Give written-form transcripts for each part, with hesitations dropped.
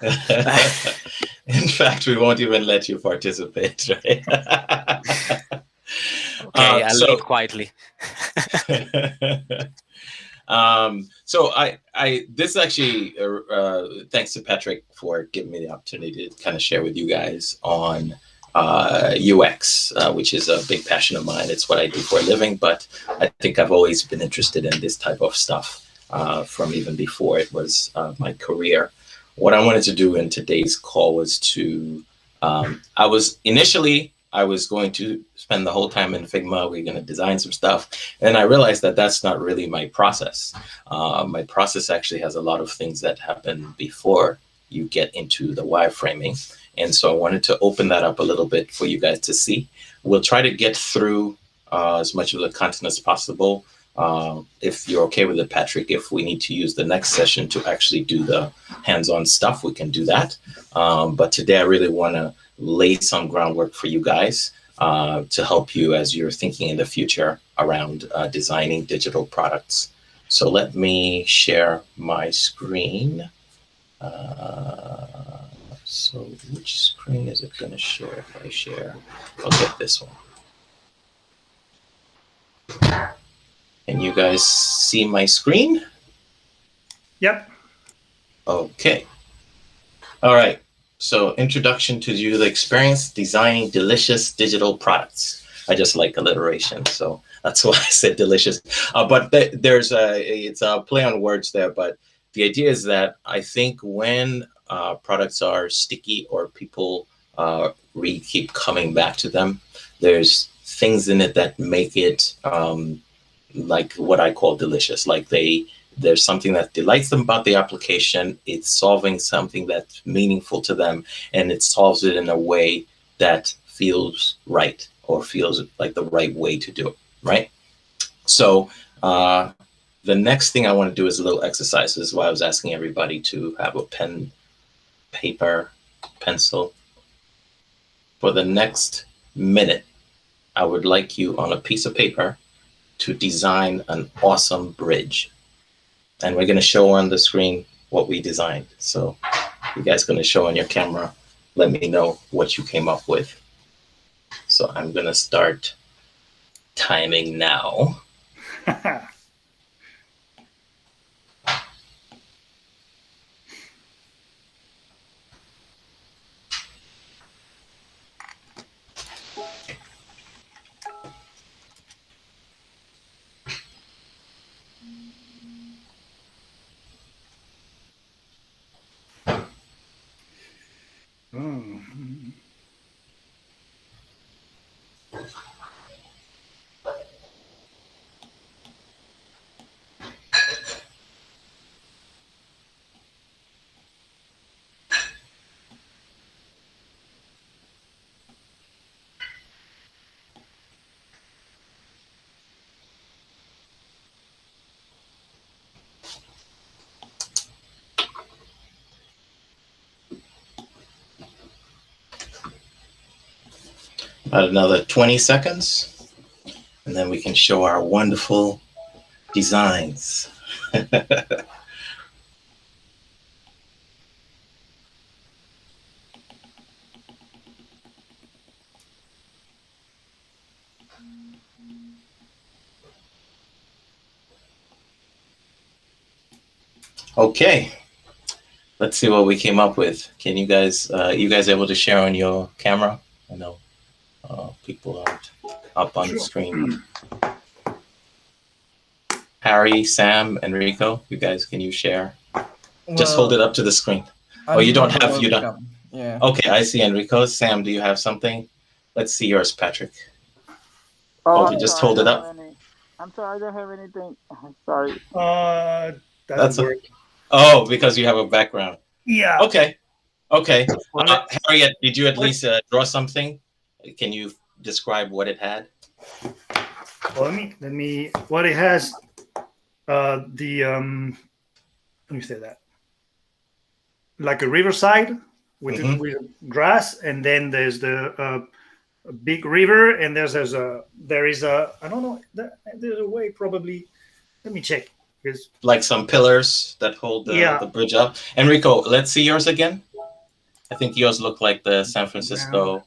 In fact, we won't even let you participate, right? Okay, I'll leave quietly. So this actually, thanks to Patrick for giving me the opportunity to kind of share with you guys on UX, which is a big passion of mine. It's what I do for a living, but I think I've always been interested in this type of stuff from even before it was my career. What I wanted to do in today's call was to, I was going to spend the whole time in Figma. We're going to design some stuff. And I realized that that's not really my process. My process actually has a lot of things that happen before you get into the wireframing. And so I wanted to open that up a little bit for you guys to see. We'll try to get through as much of the content as possible. If you're okay with it, Patrick, if we need to use the next session to actually do the hands-on stuff, we can do that. But today I really want to lay some groundwork for you guys to help you as you're thinking in the future around designing digital products. So let me share my screen. So which screen is it going to share? If I share, I'll get this one. Can you guys see my screen? Yep. Okay. All right. So introduction to user experience, designing delicious digital products. I just like alliteration, so that's why I said delicious. But it's a play on words there. But the idea is that I think when products are sticky or people really keep coming back to them, there's things in it that make it like what I call delicious. Like there's something that delights them about the application. It's solving something that's meaningful to them, and it solves it in a way that feels right or feels like the right way to do it, right? So the next thing I want to do is a little exercise. This is why I was asking everybody to have a pen, paper, pencil. For the next minute, I would like you on a piece of paper to design an awesome bridge. And we're going to show on the screen what we designed. So you guys going to show on your camera. Let me know what you came up with. So I'm going to start timing now. About another 20 seconds, and then we can show our wonderful designs. Okay, let's see what we came up with. Can you guys able to share on your camera? I know people aren't up on the screen. Harry, Sam, Enrico, you guys, can you share? Well, just hold it up to the screen. Oh, you don't have, you don't. Yeah. Okay, I see Enrico. Sam, do you have something? Let's see yours, Patrick. Oh, you just hold it up. I'm sorry, I don't have anything. Sorry. That's work. Oh, because you have a background. Yeah. Okay. Okay. Harriet, did you at least draw something? Can you describe what it had? Well, let me. What it has. Let me say that. Like a riverside with grass, and then there's the big river, and there is a I don't know. There's a way probably. Let me check It's like some pillars that hold the bridge up. Enrico, let's see yours again. I think yours look like the San Francisco.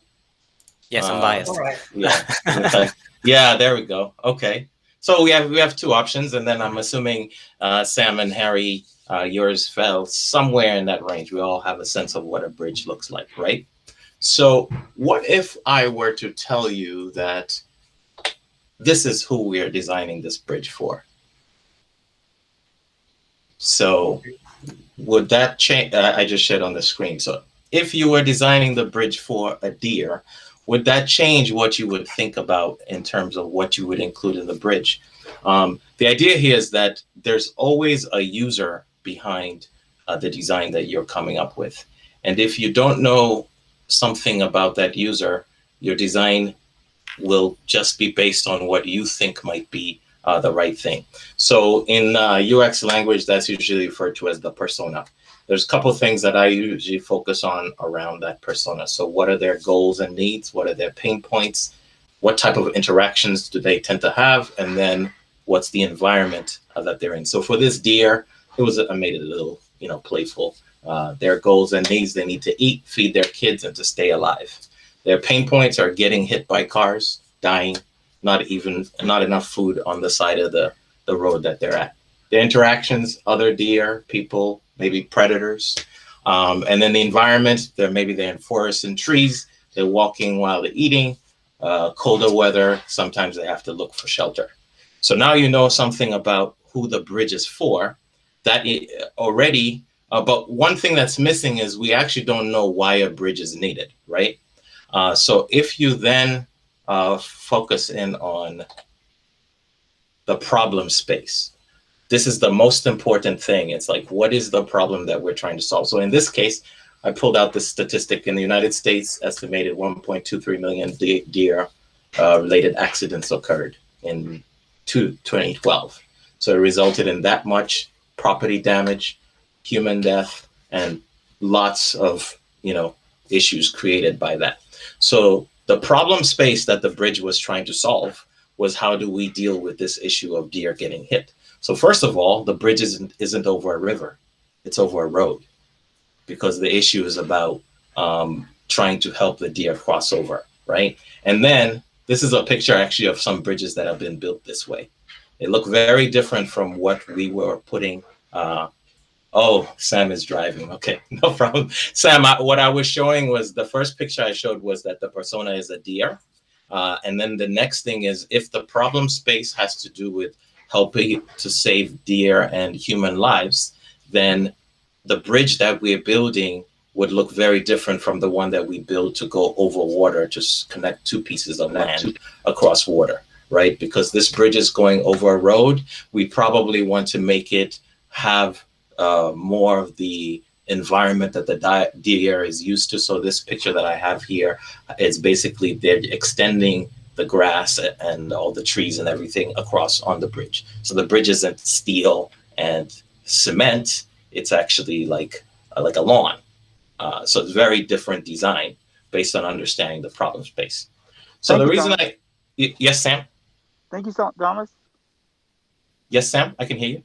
Yes, I'm biased. All right. Yeah. Okay. Yeah, there we go. Okay. So we have two options, and then I'm assuming Sam and Harry, yours fell somewhere in that range. We all have a sense of what a bridge looks like, right? So what if I were to tell you that this is who we are designing this bridge for? So would that change? I just shared on the screen. So if you were designing the bridge for a deer, would that change what you would think about in terms of what you would include in the bridge? The idea here is that there's always a user behind the design that you're coming up with. And if you don't know something about that user, your design will just be based on what you think might be the right thing. So in UX language, that's usually referred to as the persona. There's a couple of things that I usually focus on around that persona. So what are their goals and needs? What are their pain points? What type of interactions do they tend to have? And then what's the environment that they're in? So for this deer, I made it a little, playful. Their goals and needs: they need to eat, feed their kids, and to stay alive. Their pain points are getting hit by cars, dying, not enough food on the side of the road that they're at. The interactions: other deer, people, maybe predators. And then the environment: maybe they're in forests and trees, they're walking while they're eating, colder weather, sometimes they have to look for shelter. So now you know something about who the bridge is for. That already, but one thing that's missing is we actually don't know why a bridge is needed, right? So if you then focus in on the problem space, this is the most important thing. It's like, what is the problem that we're trying to solve? So in this case, I pulled out this statistic. In the United States, estimated 1.23 million deer related accidents occurred in 2012. So it resulted in that much property damage, human death, and lots of issues created by that. So the problem space that the bridge was trying to solve was, how do we deal with this issue of deer getting hit? So first of all, the bridge isn't over a river, it's over a road, because the issue is about trying to help the deer cross over, right? And then this is a picture actually of some bridges that have been built this way. They look very different from what we were putting. Oh, Sam is driving. Okay, no problem. Sam, what I was showing was, the first picture I showed was that the persona is a deer. And then the next thing is, if the problem space has to do with helping to save deer and human lives, then the bridge that we're building would look very different from the one that we build to go over water, to connect two pieces of land across water, right? Because this bridge is going over a road, we probably want to make it have more of the environment that the deer is used to. So this picture that I have here is basically they're extending the grass and all the trees and everything across on the bridge. So the bridge isn't steel and cement, it's actually like a lawn. So it's very different design based on understanding the problem space. So the reason yes, Sam? Thank you, Thomas. Yes, Sam, I can hear you.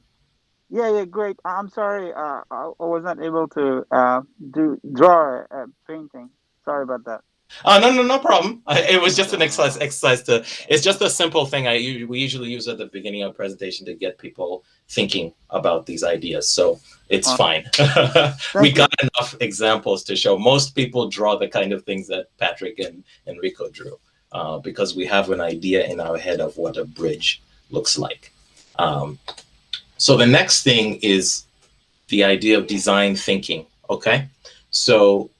Yeah, great. I'm sorry, I was not able to draw a painting. Sorry about that. No problem. It was just an exercise it's just a simple thing we usually use at the beginning of a presentation to get people thinking about these ideas. So it's fine. We got enough examples to show. Most people draw the kind of things that Patrick and Enrico drew, because we have an idea in our head of what a bridge looks like. So the next thing is the idea of design thinking, okay? So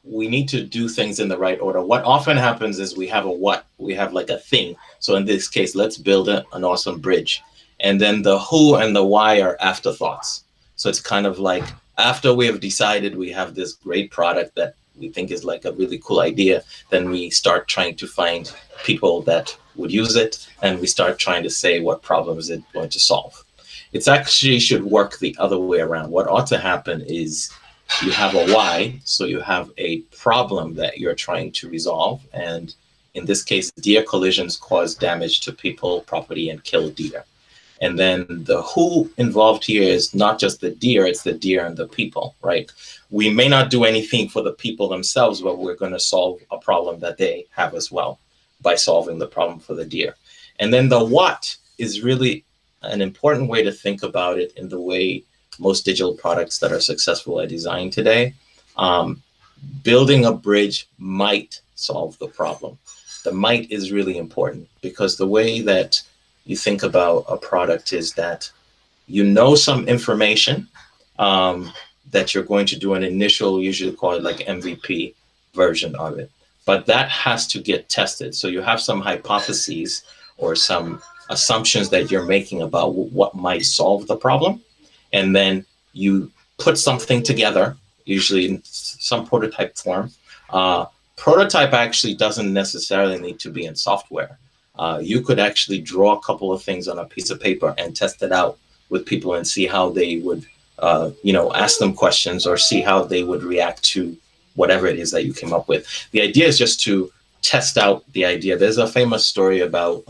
we need to do things in the right order. What often happens is we have like a thing. So in this case, let's build an awesome bridge. And then the who and the why are afterthoughts. So it's kind of like, after we have decided we have this great product that we think is like a really cool idea, then we start trying to find people that would use it, and we start trying to say what problems it's going to solve. It's actually should work the other way around. What ought to happen is you have a why, so you have a problem that you're trying to resolve. And in this case, deer collisions cause damage to people, property, and kill deer. And then the who involved here is not just the deer, it's the deer and the people, right? We may not do anything for the people themselves, but we're going to solve a problem that they have as well by solving the problem for the deer. And then the what is really an important way to think about it in the way most digital products that are successful at design today. Building a bridge might solve the problem. The might is really important because the way that you think about a product is that you know some information that you're going to do an initial, usually call it like MVP version of it, but that has to get tested. So you have some hypotheses or some assumptions that you're making about what might solve the problem, and then you put something together, usually in some prototype form. Prototype actually doesn't necessarily need to be in software. You could actually draw a couple of things on a piece of paper and test it out with people and see how they would, ask them questions or see how they would react to whatever it is that you came up with. The idea is just to test out the idea. There's a famous story about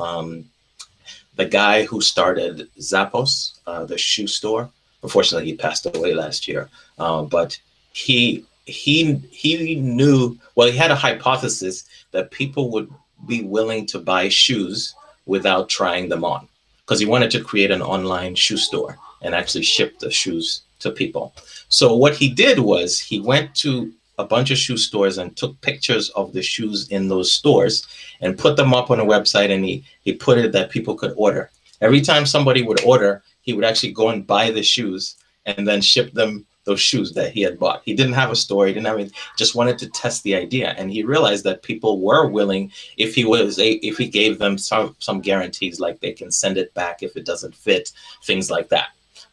the guy who started Zappos, the shoe store. Unfortunately, he passed away last year, but he knew, well, he had a hypothesis that people would be willing to buy shoes without trying them on, because he wanted to create an online shoe store and actually ship the shoes to people. So what he did was he went to a bunch of shoe stores and took pictures of the shoes in those stores and put them up on a website, and he put it that people could order. Every time somebody would order, he would actually go and buy the shoes and then ship them those shoes that he had bought. He didn't have a store, he didn't have anything, just wanted to test the idea. And he realized that people were willing, if he gave them some guarantees, like they can send it back if it doesn't fit, things like that.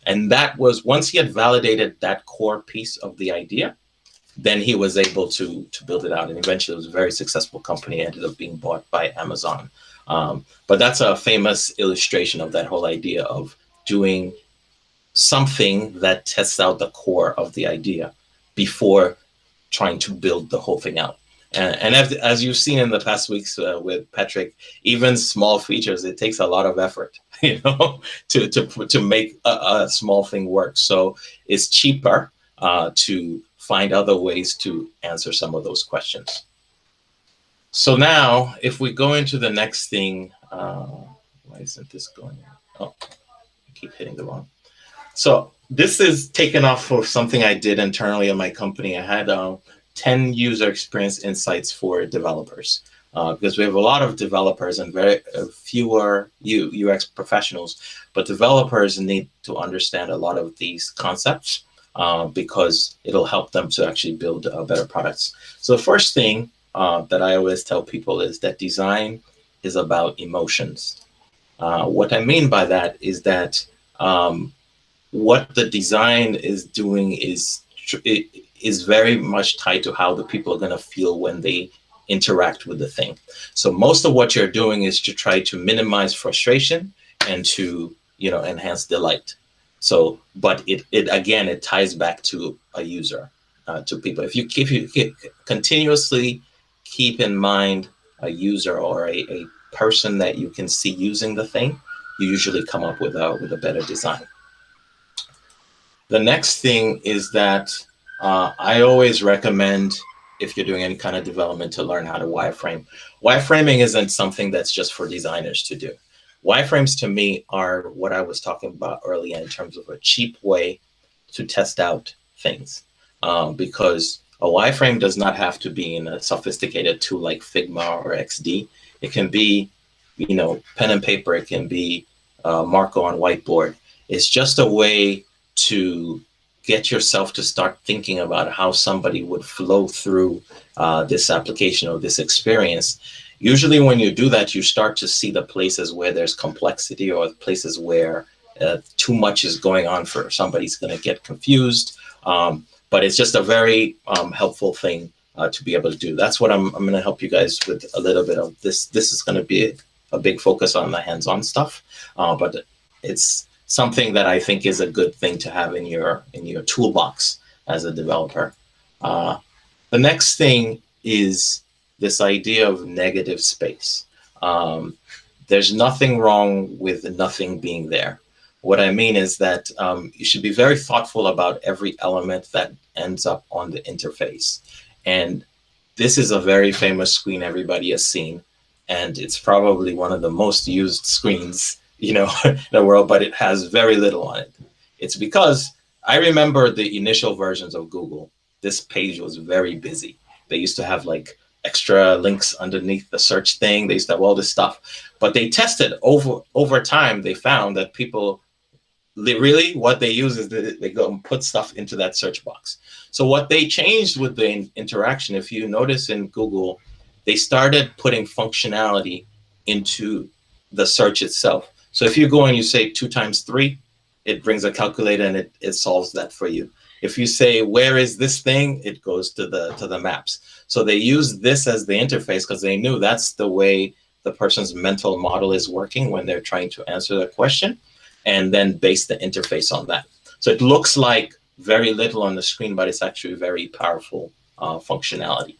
And that was, once he had validated that core piece of the idea, then he was able to build it out. And eventually it was a very successful company, ended up being bought by Amazon. But that's a famous illustration of that whole idea of doing something that tests out the core of the idea before trying to build the whole thing out. And as you've seen in the past weeks with Patrick, even small features, it takes a lot of effort, to make a small thing work. So it's cheaper to find other ways to answer some of those questions. So now, if we go into the next thing, why isn't this going? Oh, I keep hitting the wrong. So this is taken off for something I did internally in my company. I had 10 user experience insights for developers, because we have a lot of developers and very fewer UX professionals, but developers need to understand a lot of these concepts because it'll help them to actually build better products. So the first thing that I always tell people is that design is about emotions. What I mean by that is that what the design is doing is very much tied to how the people are going to feel when they interact with the thing. So most of what you're doing is to try to minimize frustration and to enhance delight. So, but it ties back to a user, to people. If you continuously keep in mind a user or a person that you can see using the thing, you usually come up with a better design. The next thing is that I always recommend, if you're doing any kind of development, to learn how to wireframe. Wireframing isn't something that's just for designers to do. Wireframes to me are what I was talking about earlier in terms of a cheap way to test out things, because a wireframe does not have to be in a sophisticated tool like Figma or XD. It can be, pen and paper. It can be Marco on whiteboard. It's just a way to get yourself to start thinking about how somebody would flow through this application or this experience. Usually when you do that, you start to see the places where there's complexity or places where too much is going on for somebody's going to get confused. But it's just a very helpful thing to be able to do. That's what I'm going to help you guys with a little bit of this. This is going to be a big focus on the hands-on stuff, but it's something that I think is a good thing to have in your toolbox as a developer. The next thing is this idea of negative space. There's nothing wrong with nothing being there. what I mean is that you should be very thoughtful about every element that ends up on the interface. And this is a very famous screen everybody has seen, and it's probably one of the most used screens, you know, in the world, but it has very little on it. It's because I remember the initial versions of Google. This page was very busy. They used to have like extra links underneath the search thing. They used to have all this stuff, but they tested over time. They found that people really what they use is they go and put stuff into that search box. So what they changed with the interaction, if you notice in Google, they started putting functionality into the search itself. So if you go and you say 2 times 3, it brings a calculator and it solves that for you. If you say, where is this thing? It goes to the maps. So they use this as the interface because they knew that's the way the person's mental model is working when they're trying to answer the question, and then base the interface on that. So it looks like very little on the screen, but it's actually very powerful functionality.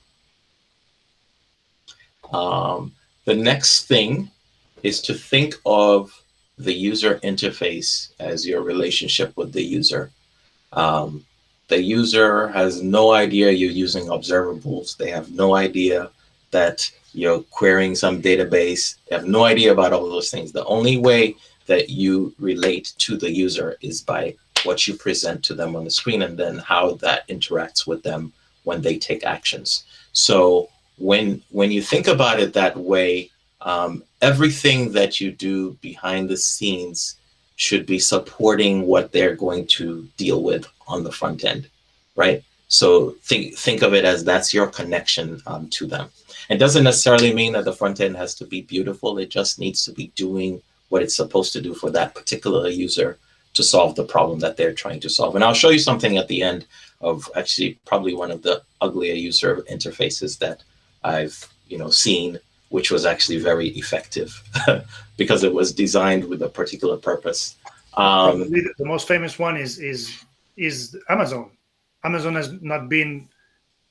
The next thing is to think of the user interface as your relationship with the user. The user has no idea you're using observables. They have no idea that you're querying some database. They have no idea about all those things. The only way that you relate to the user is by what you present to them on the screen, and then how that interacts with them when they take actions. So when you think about it that way, everything that you do behind the scenes should be supporting what they're going to deal with on the front end, right? So think of it as that's your connection to them. It doesn't necessarily mean that the front end has to be beautiful. It just needs to be doing what it's supposed to do for that particular user to solve the problem that they're trying to solve. And I'll show you something at the end of actually probably one of the uglier user interfaces that I've seen, which was actually very effective because it was designed with a particular purpose. Probably the most famous one is Amazon. Amazon has not been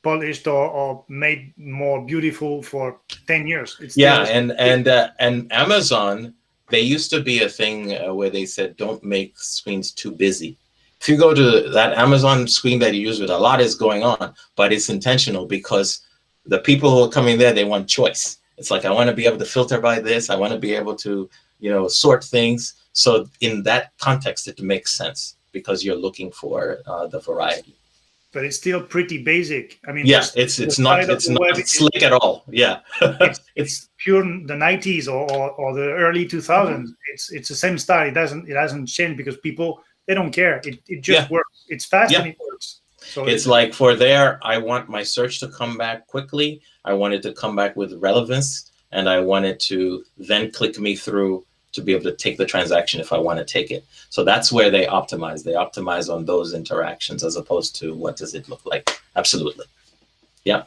polished or made more beautiful for 10 years. It's and Amazon, they used to be a thing where they said, don't make screens too busy. If you go to that Amazon screen that you use with a lot is going on, but it's intentional because the people who are coming there, they want choice. It's like, I want to be able to filter by this. I want to be able to, sort things. So in that context, it makes sense because you're looking for the variety. But it's still pretty basic. I mean, yeah, it's not slick at all. Yeah, it's pure the 90s or the early 2000s. It's the same style. It hasn't changed because people, they don't care. It just works. It's fast and it works. So it's like for there, I want my search to come back quickly. I want it to come back with relevance, and I want it to then click me through to be able to take the transaction if I want to take it. So that's where they optimize. They optimize on those interactions as opposed to what does it look like. Absolutely. Yeah.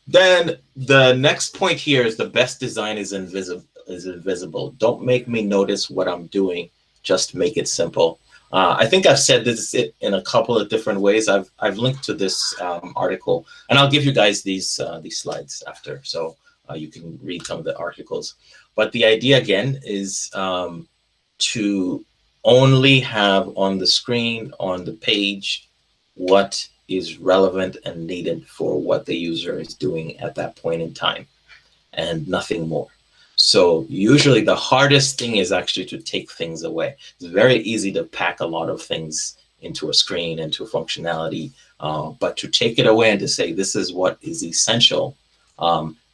Then the next point here is the best design is invisible. Don't make me notice what I'm doing. Just make it simple. I think I've said this in a couple of different ways. I've linked to this article, and I'll give you guys these slides after, so you can read some of the articles. But the idea again is to only have on the screen, on the page, what is relevant and needed for what the user is doing at that point in time, and nothing more. So usually the hardest thing is actually to take things away. It's very easy to pack a lot of things into a screen, into functionality, but to take it away and to say, this is what is essential,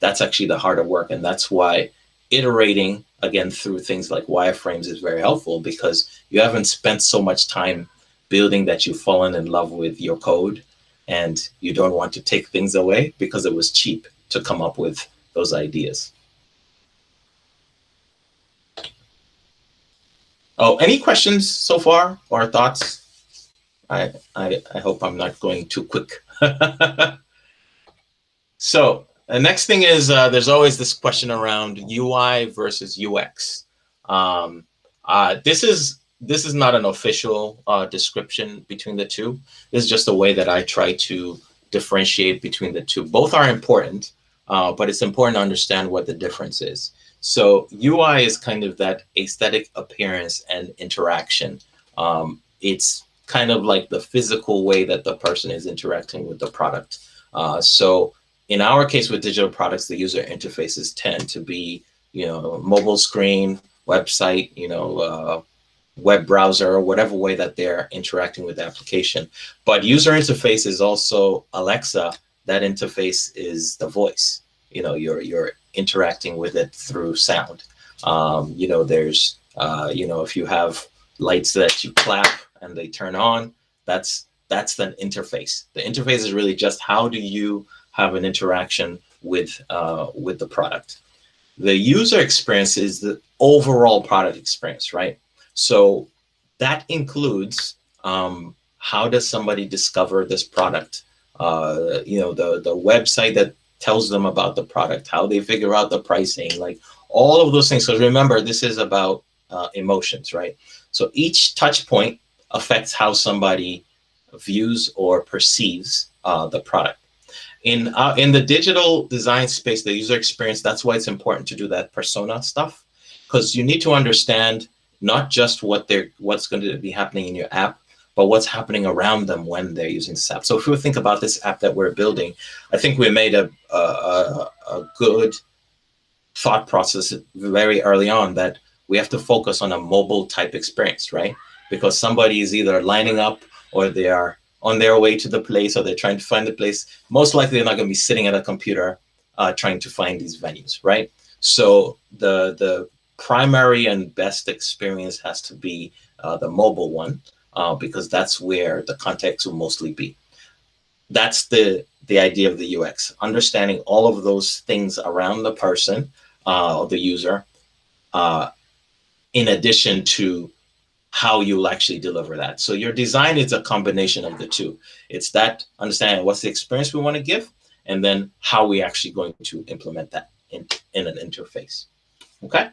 that's actually the harder work. And that's why iterating, again, through things like wireframes is very helpful, because you haven't spent so much time building that you've fallen in love with your code, and you don't want to take things away because it was cheap to come up with those ideas. Oh, any questions so far or thoughts? I hope I'm not going too quick. So the next thing is there's always this question around UI versus UX. This is not an official description between the two. This is just a way that I try to differentiate between the two. Both are important, but it's important to understand what the difference is. So UI is kind of that aesthetic appearance and interaction. It's kind of like the physical way that the person is interacting with the product. So in our case with digital products, the user interfaces tend to be, mobile screen, website, web browser, or whatever way that they're interacting with the application. But user interface is also Alexa. That interface is the voice. You're interacting with it through sound. There's, if you have lights that you clap and they turn on, that's the interface. The interface is really just how do you have an interaction with the product. The user experience is the overall product experience, right? So that includes how does somebody discover this product? The website that tells them about the product, how they figure out the pricing, like all of those things. So remember, this is about emotions, right? So each touch point affects how somebody views or perceives the product. In the digital design space, the user experience, that's why it's important to do that persona stuff, because you need to understand not just what's going to be happening in your app, but what's happening around them when they're using this app. So if we think about this app that we're building, I think we made a good thought process very early on that we have to focus on a mobile type experience, right? Because somebody is either lining up or they are on their way to the place, or they're trying to find the place. Most likely they're not going to be sitting at a computer trying to find these venues, right? So the primary and best experience has to be the mobile one, because that's where the context will mostly be. That's the idea of the UX, understanding all of those things around the person, or the user, in addition to how you'll actually deliver that. So your design is a combination of the two. It's that understanding what's the experience we want to give, and then how we actually going to implement that in an interface. Okay.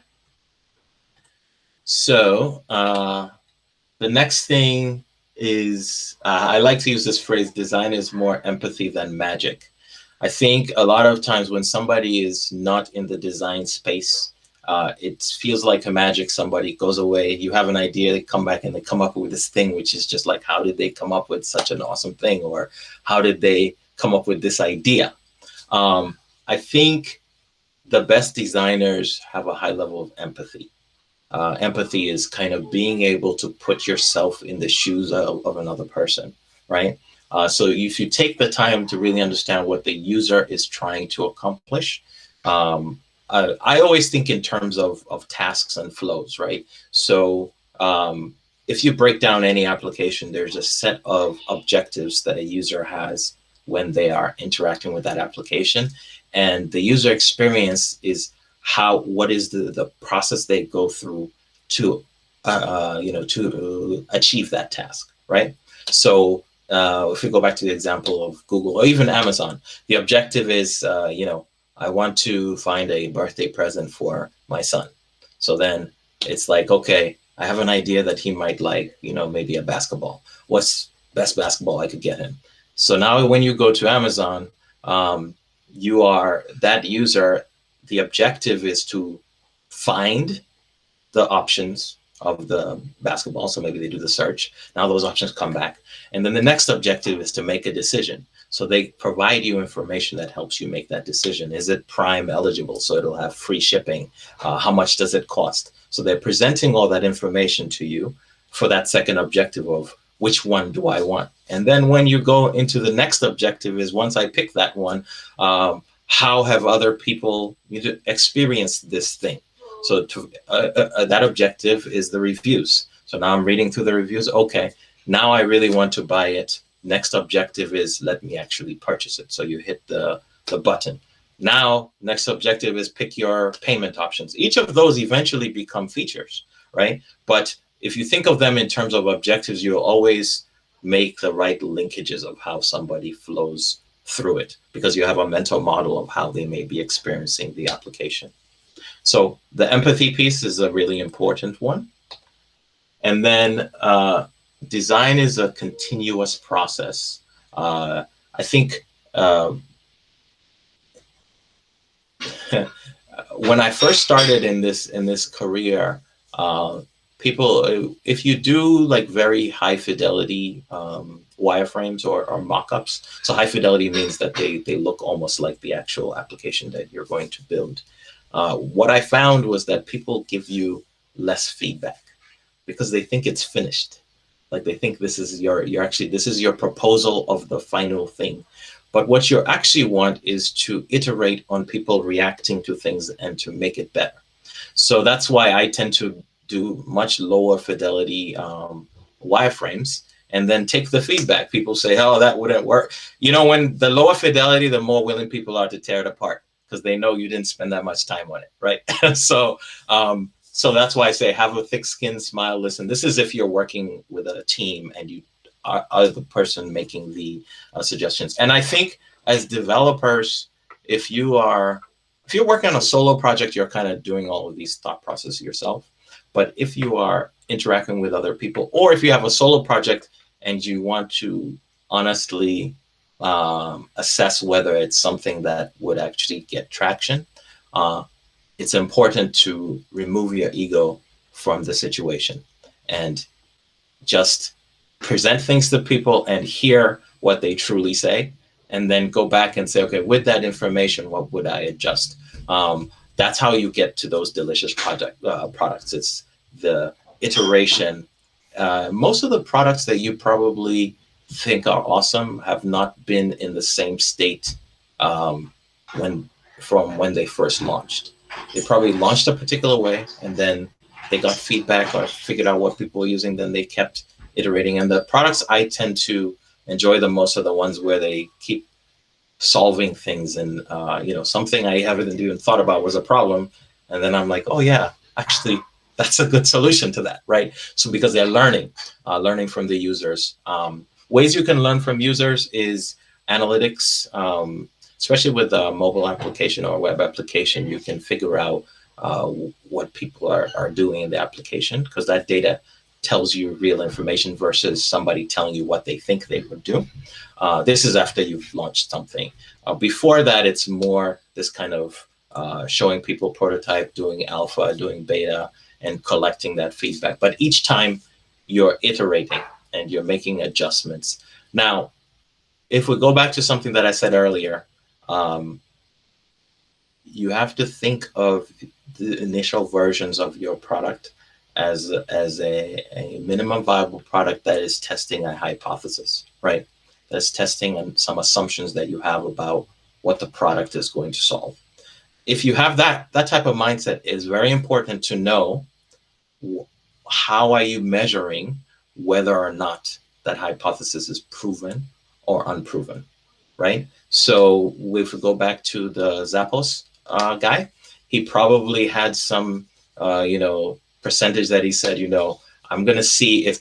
So the next thing is, I like to use this phrase, design is more empathy than magic. I think a lot of times when somebody is not in the design space, it feels like a magic. Somebody goes away, you have an idea, they come back and they come up with this thing, which is just like, how did they come up with such an awesome thing? Or how did they come up with this idea? I think the best designers have a high level of empathy. Empathy is kind of being able to put yourself in the shoes of another person, right? So if you take the time to really understand what the user is trying to accomplish, I always think in terms of tasks and flows, right? So if you break down any application, there's a set of objectives that a user has when they are interacting with that application. And the user experience is what is the process they go through to achieve that task, right? So if we go back to the example of Google or even Amazon, the objective is, I want to find a birthday present for my son. So then it's like, okay, I have an idea that he might like, maybe a basketball. What's best basketball I could get him? So now when you go to Amazon, you are that user. The objective is to find the options of the basketball. So maybe they do the search. Now those options come back. And then the next objective is to make a decision. So they provide you information that helps you make that decision. Is it Prime eligible? So it'll have free shipping. How much does it cost? So they're presenting all that information to you for that second objective of which one do I want? And then when you go into the next objective is, once I pick that one, how have other people experienced this thing? So that objective is the reviews. So now I'm reading through the reviews. Okay, now I really want to buy it. Next objective is, let me actually purchase it. So you hit the button. Now, next objective is pick your payment options. Each of those eventually become features, right? But if you think of them in terms of objectives, you'll always make the right linkages of how somebody flows through it, because you have a mental model of how they may be experiencing the application. So the empathy piece is a really important one. And then design is a continuous process. I think when I first started in this career, people, if you do like very high fidelity wireframes or mock-ups, so high fidelity means that they look almost like the actual application that you're going to build. What I found was that people give you less feedback because they think it's finished. Like they think this is this is your proposal of the final thing. But what you actually want is to iterate on people reacting to things and to make it better. So that's why I tend to do much lower fidelity wireframes and then take the feedback. People say, oh, that wouldn't work. You know, when the lower fidelity, the more willing people are to tear it apart because they know you didn't spend that much time on it, right? So that's why I say have a thick skin, smile, listen. This is if you're working with a team and you are the person making the suggestions. And I think as developers, if you're working on a solo project, you're kind of doing all of these thought processes yourself. But if you are interacting with other people, or if you have a solo project and you want to honestly assess whether it's something that would actually get traction, it's important to remove your ego from the situation and just present things to people and hear what they truly say, and then go back and say, okay, with that information, what would I adjust? That's how you get to those delicious products. It's the iteration. Most of the products that you probably think are awesome have not been in the same state from when they first launched. They probably launched a particular way, and then they got feedback or figured out what people were using, then they kept iterating. And the products I tend to enjoy the most are the ones where they keep solving things, and something I haven't even thought about was a problem, and then I'm like, oh yeah, actually that's a good solution to that, right? So because they're learning from the users. Ways you can learn from users is analytics, especially with a mobile application or web application. You can figure out what people are doing in the application, because that data tells you real information versus somebody telling you what they think they would do. This is after you've launched something. Before that, it's more this kind of showing people prototype, doing alpha, doing beta, and collecting that feedback. But each time you're iterating and you're making adjustments. Now, if we go back to something that I said earlier, you have to think of the initial versions of your product as a minimum viable product that is testing a hypothesis, right? That's testing on some assumptions that you have about what the product is going to solve. If you have that type of mindset, it's very important to know how are you measuring whether or not that hypothesis is proven or unproven, right? So if we go back to the Zappos guy, he probably had some, percentage that he said, I'm going to see if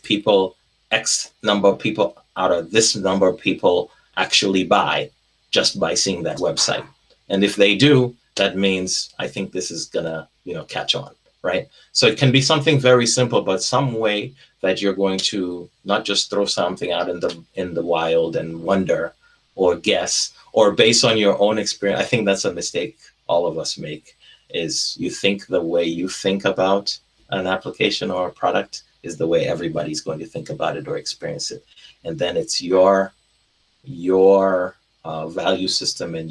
X number of people out of this number of people actually buy just by seeing that website. And if they do, that means I think this is going to, catch on, right? So it can be something very simple, but some way that you're going to not just throw something out in the wild and wonder or guess, or based on your own experience. I think that's a mistake all of us make, is you think the way you think about an application or a product is the way everybody's going to think about it or experience it. And then it's your value system and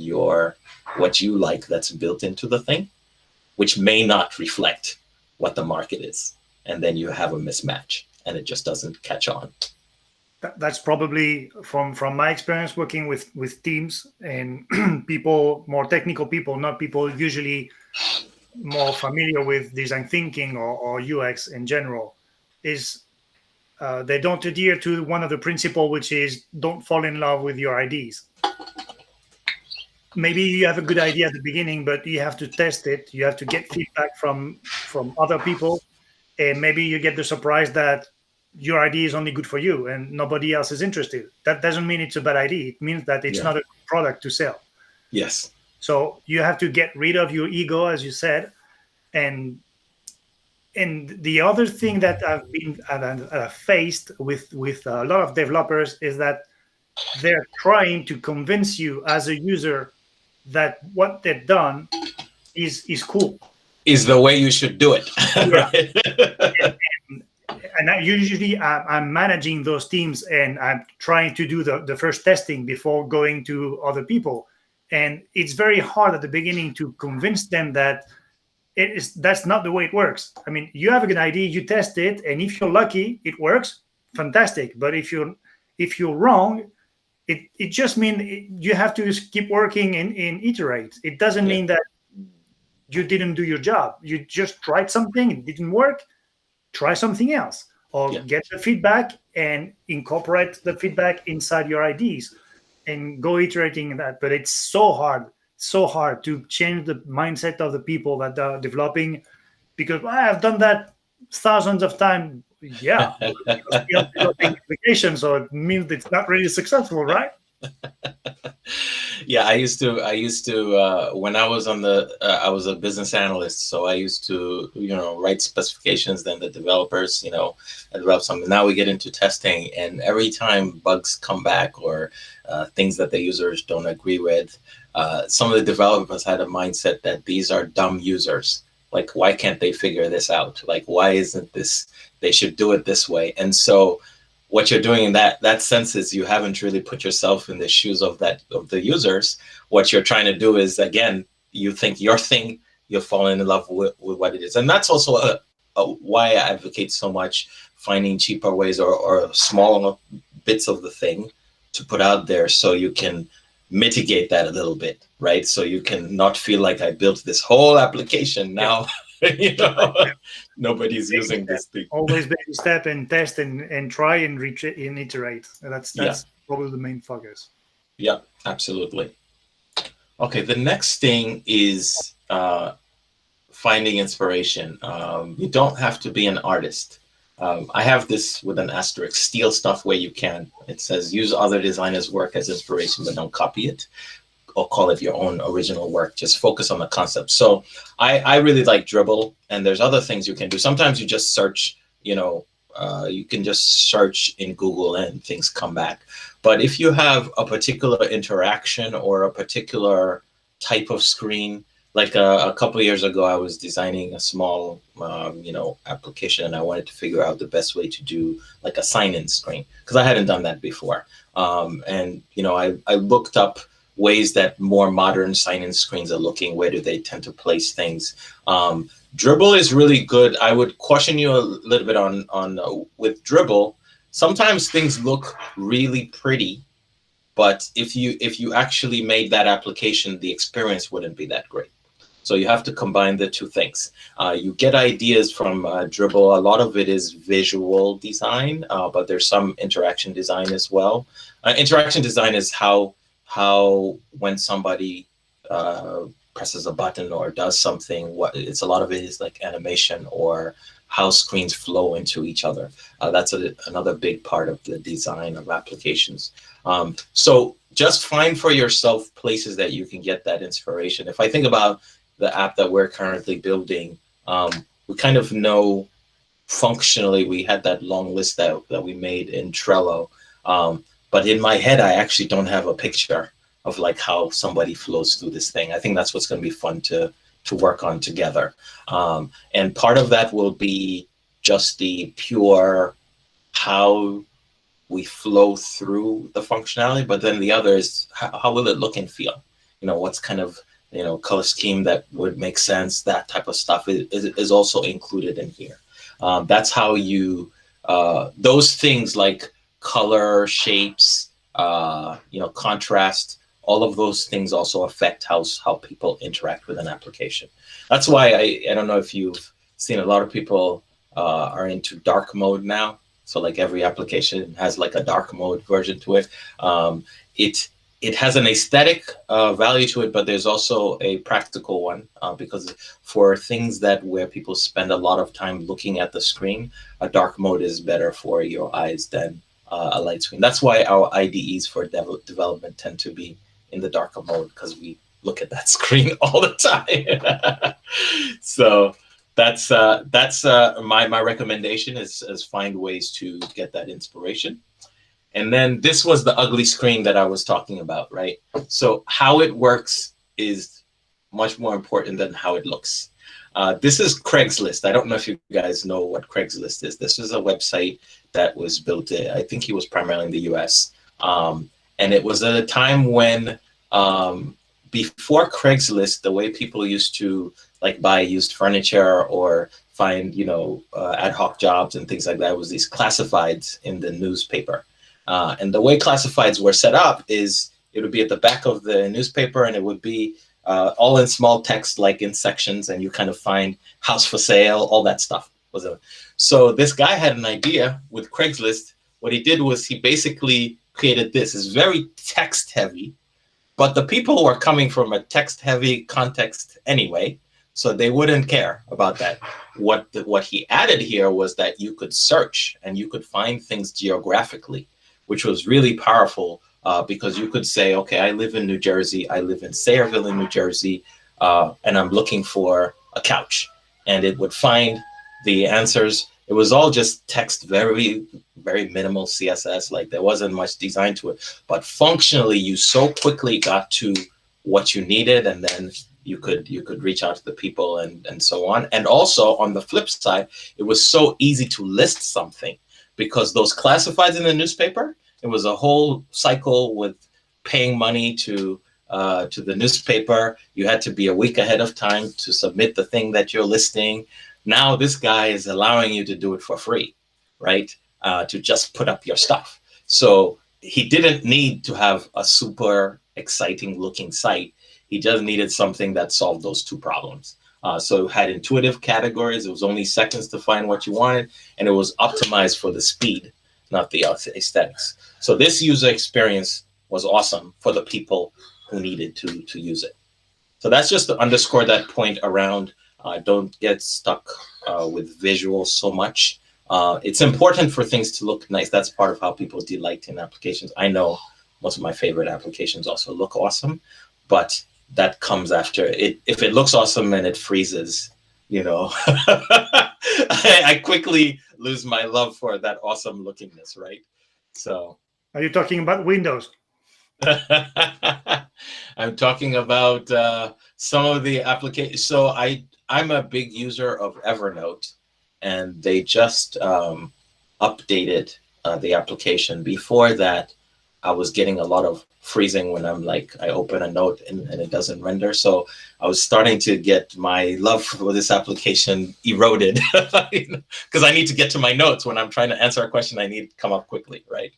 what you like that's built into the thing, which may not reflect what the market is. And then you have a mismatch and it just doesn't catch on. That's probably from my experience working with teams and people, more technical people, not people usually more familiar with design thinking or UX in general, is they don't adhere to one of the principles, which is don't fall in love with your ideas. Maybe you have a good idea at the beginning, but you have to test it. You have to get feedback from other people, and maybe you get the surprise that your idea is only good for you and nobody else is interested. That doesn't mean it's a bad idea. It means that it's not a good product to sell. Yes. So you have to get rid of your ego, as you said. And the other thing that I've faced with a lot of developers is that they're trying to convince you as a user that what they've done is cool. Is the way you should do it. Right? And I'm managing those teams, and I'm trying to do the first testing before going to other people. And it's very hard at the beginning to convince them that that's not the way it works. I mean, you have a good idea, you test it, and if you're lucky, it works, fantastic. But if you're wrong, it just means you have to keep working and iterate. It doesn't mean that you didn't do your job. You just tried something, it didn't work, try something else, or get the feedback and incorporate the feedback inside your ideas and go iterating that. But it's so hard to change the mindset of the people that are developing, because I've done that thousands of times. Yeah, you're still developing applications, so it means it's not really successful, right? Yeah, I used to when I was I was a business analyst, so I used to write specifications, then the developers develop something. Now we get into testing, and every time bugs come back or things that the users don't agree with, some of the developers had a mindset that these are dumb users. Like, why can't they figure this out? Like, why isn't this? They should do it this way. And so what you're doing in that sense is you haven't really put yourself in the shoes of the users. What you're trying to do is, again, you think your thing, you're falling in love with what it is. And that's also why I advocate so much finding cheaper ways or smaller bits of the thing to put out there, so you can mitigate that a little bit, right? So you can not feel like I built this whole application now. Nobody's using this thing. Always baby step and test and try and iterate. That's probably the main focus. Yeah, absolutely. Okay, the next thing is finding inspiration. You don't have to be an artist. I have this with an asterisk: steal stuff where you can. It says use other designers' work as inspiration, but don't copy it or call it your own original work. Just focus on the concept. So I really like Dribble, and there's other things you can do. Sometimes you just search, you can just search in Google and things come back. But if you have a particular interaction or a particular type of screen, like a couple of years ago, I was designing a small, application, and I wanted to figure out the best way to do like a sign-in screen, because I hadn't done that before. I looked up ways that more modern sign-in screens are looking. Where do they tend to place things? Dribble is really good. I would caution you a little bit on with Dribble. Sometimes things look really pretty, but if you actually made that application, the experience wouldn't be that great. So you have to combine the two things. You get ideas from Dribble. A lot of it is visual design, but there's some interaction design as well. Interaction design is how when somebody presses a button or does something, a lot of it is like animation or how screens flow into each other. That's another big part of the design of applications. So just find for yourself places that you can get that inspiration. If I think about the app that we're currently building, we kind of know functionally, we had that long list that we made in Trello. But in my head, I actually don't have a picture of like how somebody flows through this thing. I think that's what's going to be fun to work on together. And part of that will be just the pure how we flow through the functionality. But then the other is how will it look and feel? What's kind of color scheme that would make sense. That type of stuff is also included in here. That's how you those things like color, shapes, contrast, all of those things also affect how people interact with an application. That's why I don't know if you've seen, a lot of people are into dark mode now. So like every application has like a dark mode version to it. It has an aesthetic value to it, but there's also a practical one because for things where people spend a lot of time looking at the screen, a dark mode is better for your eyes than a light screen. That's why our IDEs for development tend to be in the darker mode, because we look at that screen all the time. So that's my recommendation is find ways to get that inspiration. And then this was the ugly screen that I was talking about, right? So how it works is much more important than how it looks. This is Craigslist. I don't know if you guys know what Craigslist is. This is a website that was built, I think it was primarily in the US. And it was at a time when, before Craigslist, the way people used to like buy used furniture or find, ad hoc jobs and things like that was these classifieds in the newspaper. And the way classifieds were set up is it would be at the back of the newspaper, and it would be all in small text, like in sections, and you kind of find house for sale, all that stuff. So this guy had an idea with Craigslist. What he did was he basically created this. It's very text heavy, but the people were coming from a text heavy context anyway, so they wouldn't care about that. What he added here was that you could search and you could find things geographically, which was really powerful. Because you could say, okay, I live in New Jersey, I live in Sayreville in New Jersey, and I'm looking for a couch. And it would find the answers. It was all just text, very, very minimal CSS, like there wasn't much design to it. But functionally, you so quickly got to what you needed, and then you could reach out to the people and so on. And also on the flip side, it was so easy to list something because those classifieds in the newspaper, it was a whole cycle with paying money to the newspaper. You had to be a week ahead of time to submit the thing that you're listing. Now this guy is allowing you to do it for free, right? To just put up your stuff. So he didn't need to have a super exciting looking site. He just needed something that solved those two problems. So it had intuitive categories. It was only seconds to find what you wanted, and it was optimized for the speed, not the aesthetics. So this user experience was awesome for the people who needed to use it. So that's just to underscore that point around don't get stuck with visuals so much. It's important for things to look nice. That's part of how people delight in applications. I know most of my favorite applications also look awesome, but that comes after it. If it looks awesome and it freezes, I quickly lose my love for that awesome lookingness, right? So. Are you talking about Windows? I'm talking about some of the applications. So I'm a big user of Evernote, and they just updated the application. Before that, I was getting a lot of freezing when I open a note and it doesn't render. So I was starting to get my love for this application eroded because I need to get to my notes when I'm trying to answer a question. I need to come up quickly, right?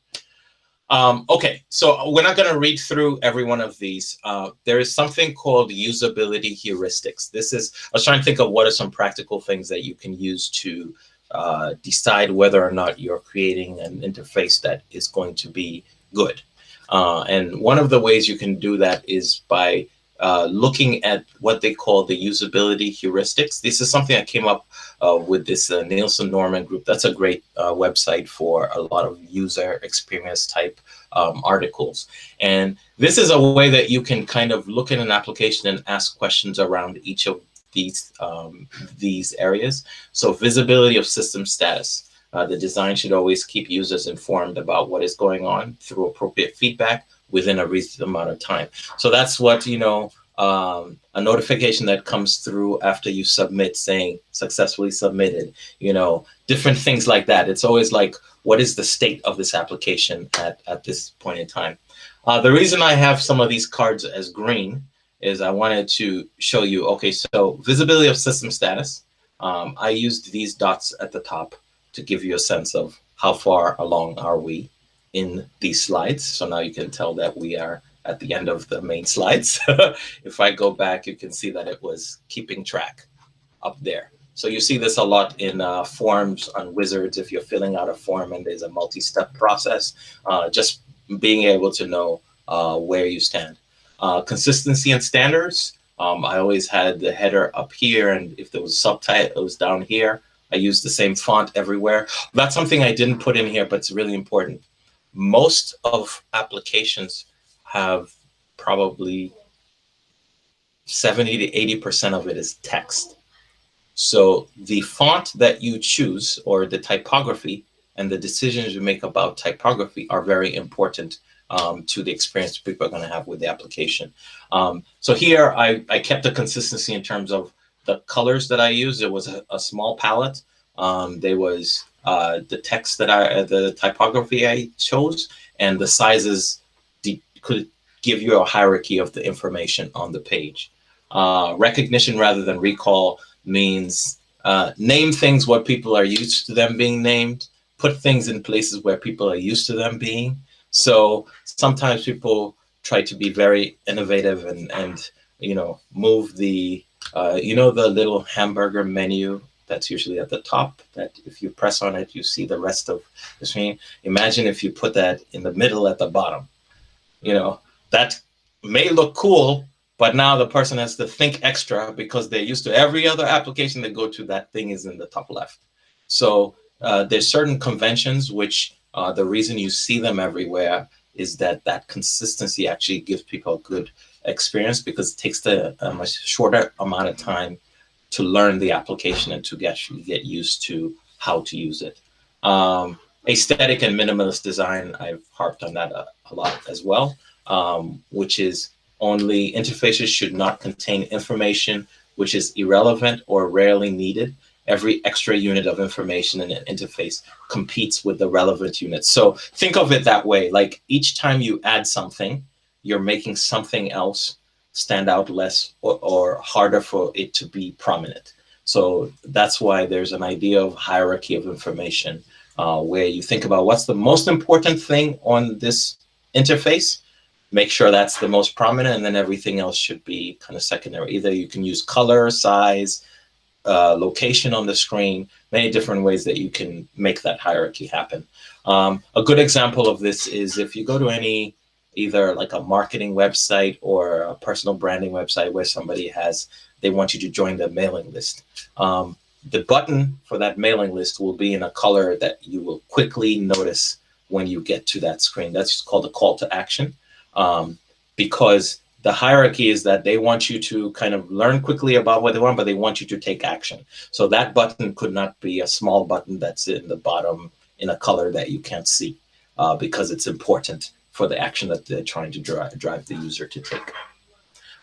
Okay, so we're not going to read through every one of these. There is something called usability heuristics. I was trying to think of what are some practical things that you can use to decide whether or not you're creating an interface that is going to be good. And one of the ways you can do that is by looking at what they call the usability heuristics. This is something that came up with this Nielsen Norman group. That's a great website for a lot of user experience type articles. And this is a way that you can kind of look at an application and ask questions around each of these areas. So visibility of system status. The design should always keep users informed about what is going on through appropriate feedback within a reasonable amount of time. So that's what, a notification that comes through after you submit saying successfully submitted, different things like that. It's always like, what is the state of this application at this point in time? The reason I have some of these cards as green is I wanted to show you, okay, so visibility of system status. I used these dots at the top to give you a sense of how far along are we in these slides. So now you can tell that we are at the end of the main slides. If I go back, you can see that it was keeping track up there. So you see this a lot in forms on Wizards. If you're filling out a form and there's a multi-step process, just being able to know where you stand. Consistency and standards. I always had the header up here, and if there was subtitle, it was down here. I use the same font everywhere. That's something I didn't put in here, but it's really important. Most of applications have probably 70 to 80% of it is text. So the font that you choose or the typography and the decisions you make about typography are very important to the experience people are going to have with the application. So here I kept the consistency in terms of the colors that I used. It was a small palette. There was the text that the typography I chose, and the sizes could give you a hierarchy of the information on the page. Recognition rather than recall means name things what people are used to them being named, put things in places where people are used to them being. So sometimes people try to be very innovative and you know, move the you know, the little hamburger menu that's usually at the top, that if you press on it, you see the rest of the screen. Imagine if you put that in the middle at the bottom. You know, that may look cool, but now the person has to think extra because they're used to every other application they go to, that thing is in the top left. So there's certain conventions which the reason you see them everywhere is that that consistency actually gives people a good experience, because it takes a much shorter amount of time to learn the application and to get used to how to use it. Aesthetic and minimalist design, I've harped on that a lot as well, which is only interfaces should not contain information which is irrelevant or rarely needed. Every extra unit of information in an interface competes with the relevant units. So think of it that way, like each time you add something, you're making something else stand out less or harder for it to be prominent. So that's why there's an idea of hierarchy of information, where you think about what's the most important thing on this interface, make sure that's the most prominent, and then everything else should be kind of secondary. Either you can use color, size, location on the screen, many different ways that you can make that hierarchy happen. A good example of this is if you go to any, either like a marketing website or a personal branding website where somebody they want you to join the mailing list. The button for that mailing list will be in a color that you will quickly notice when you get to that screen. That's called a call to action, because the hierarchy is that they want you to kind of learn quickly about what they want, but they want you to take action. So that button could not be a small button that's in the bottom in a color that you can't see, because it's important for the action that they're trying to drive the user to take.